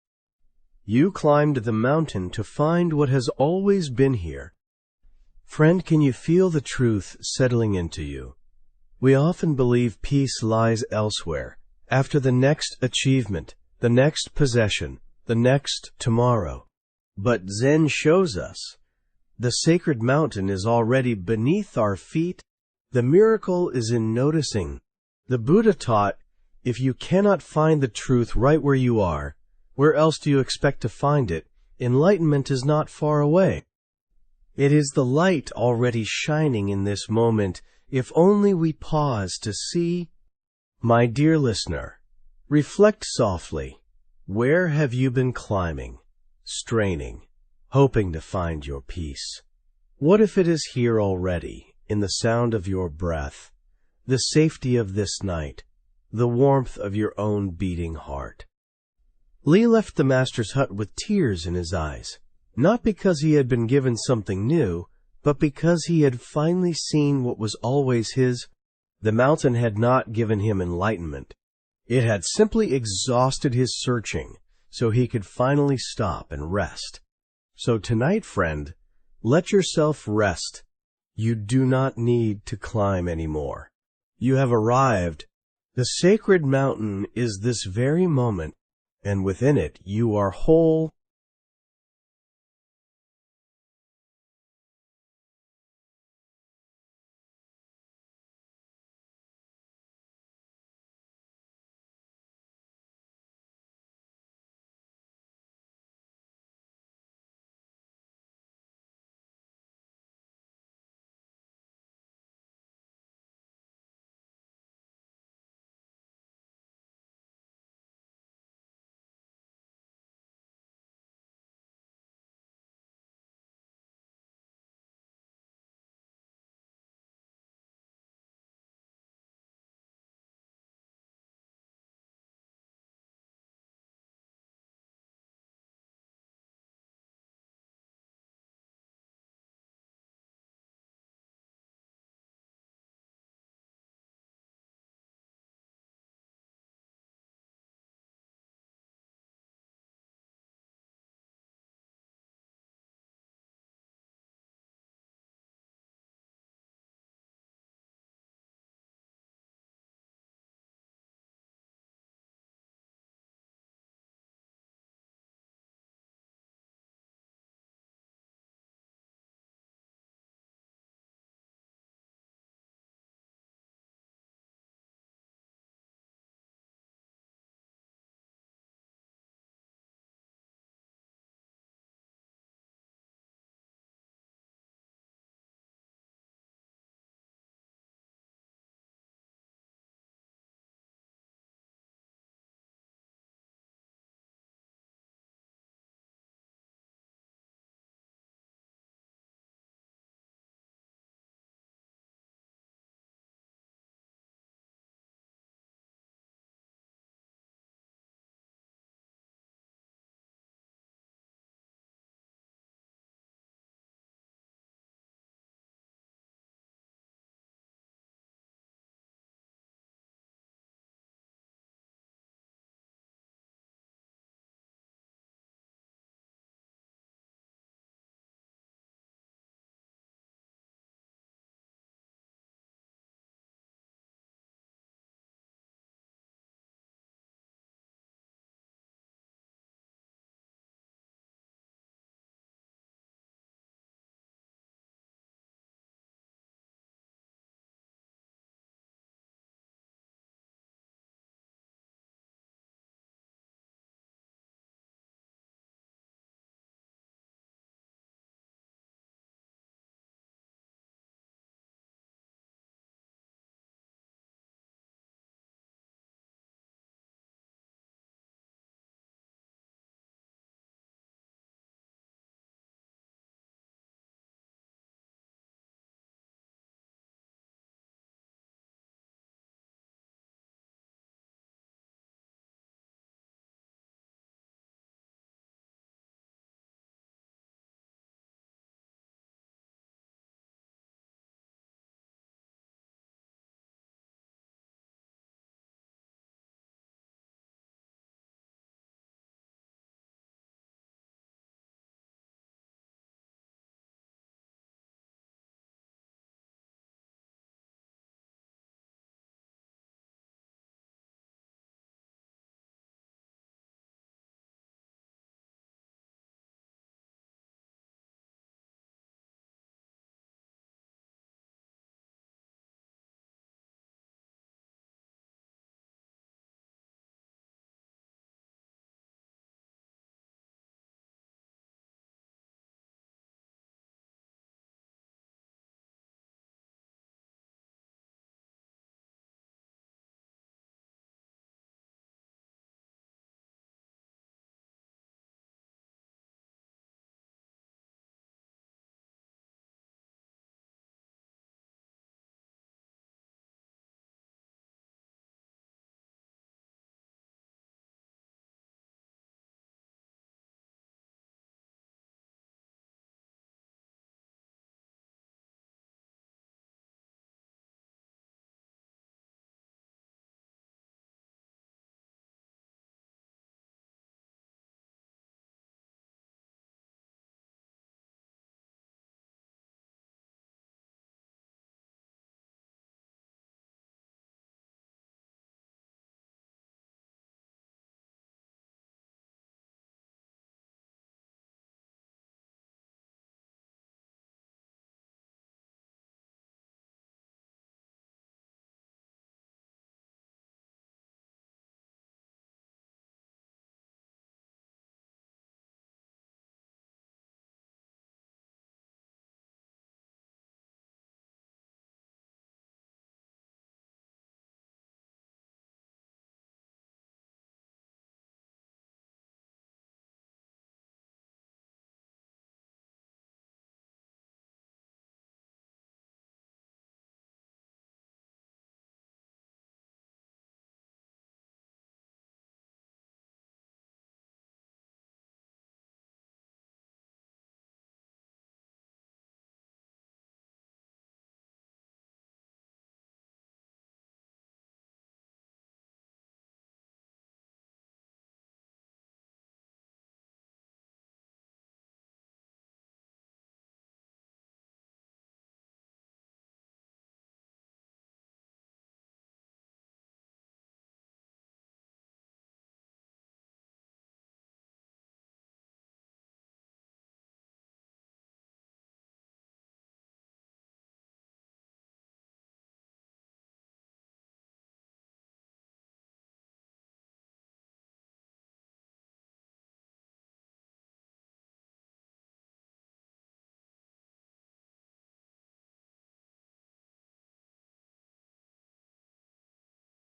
You climbed the mountain to find what has always been here. Friend, can you feel the truth settling into you? We often believe peace lies elsewhere, after the next achievement, the next possession, the next tomorrow. But Zen shows us the sacred mountain is already beneath our feet. The miracle is in noticing. The Buddha taught, if you cannot find the truth right where you are, where else do you expect to find it? Enlightenment is not far away. It is the light already shining in this moment, if only we pause to see." My dear listener, reflect softly. Where have you been climbing, straining, hoping to find your peace? What if it is here already, in the sound of your breath, the safety of this night, the warmth of your own beating heart? Li left the master's hut with tears in his eyes, not because he had been given something new, but because he had finally seen what was always his. The mountain had not given him enlightenment. It had simply exhausted his searching, so he could finally stop and rest. So tonight, friend, let yourself rest. You do not need to climb anymore. You have arrived. The sacred mountain is this very moment, and within it you are whole,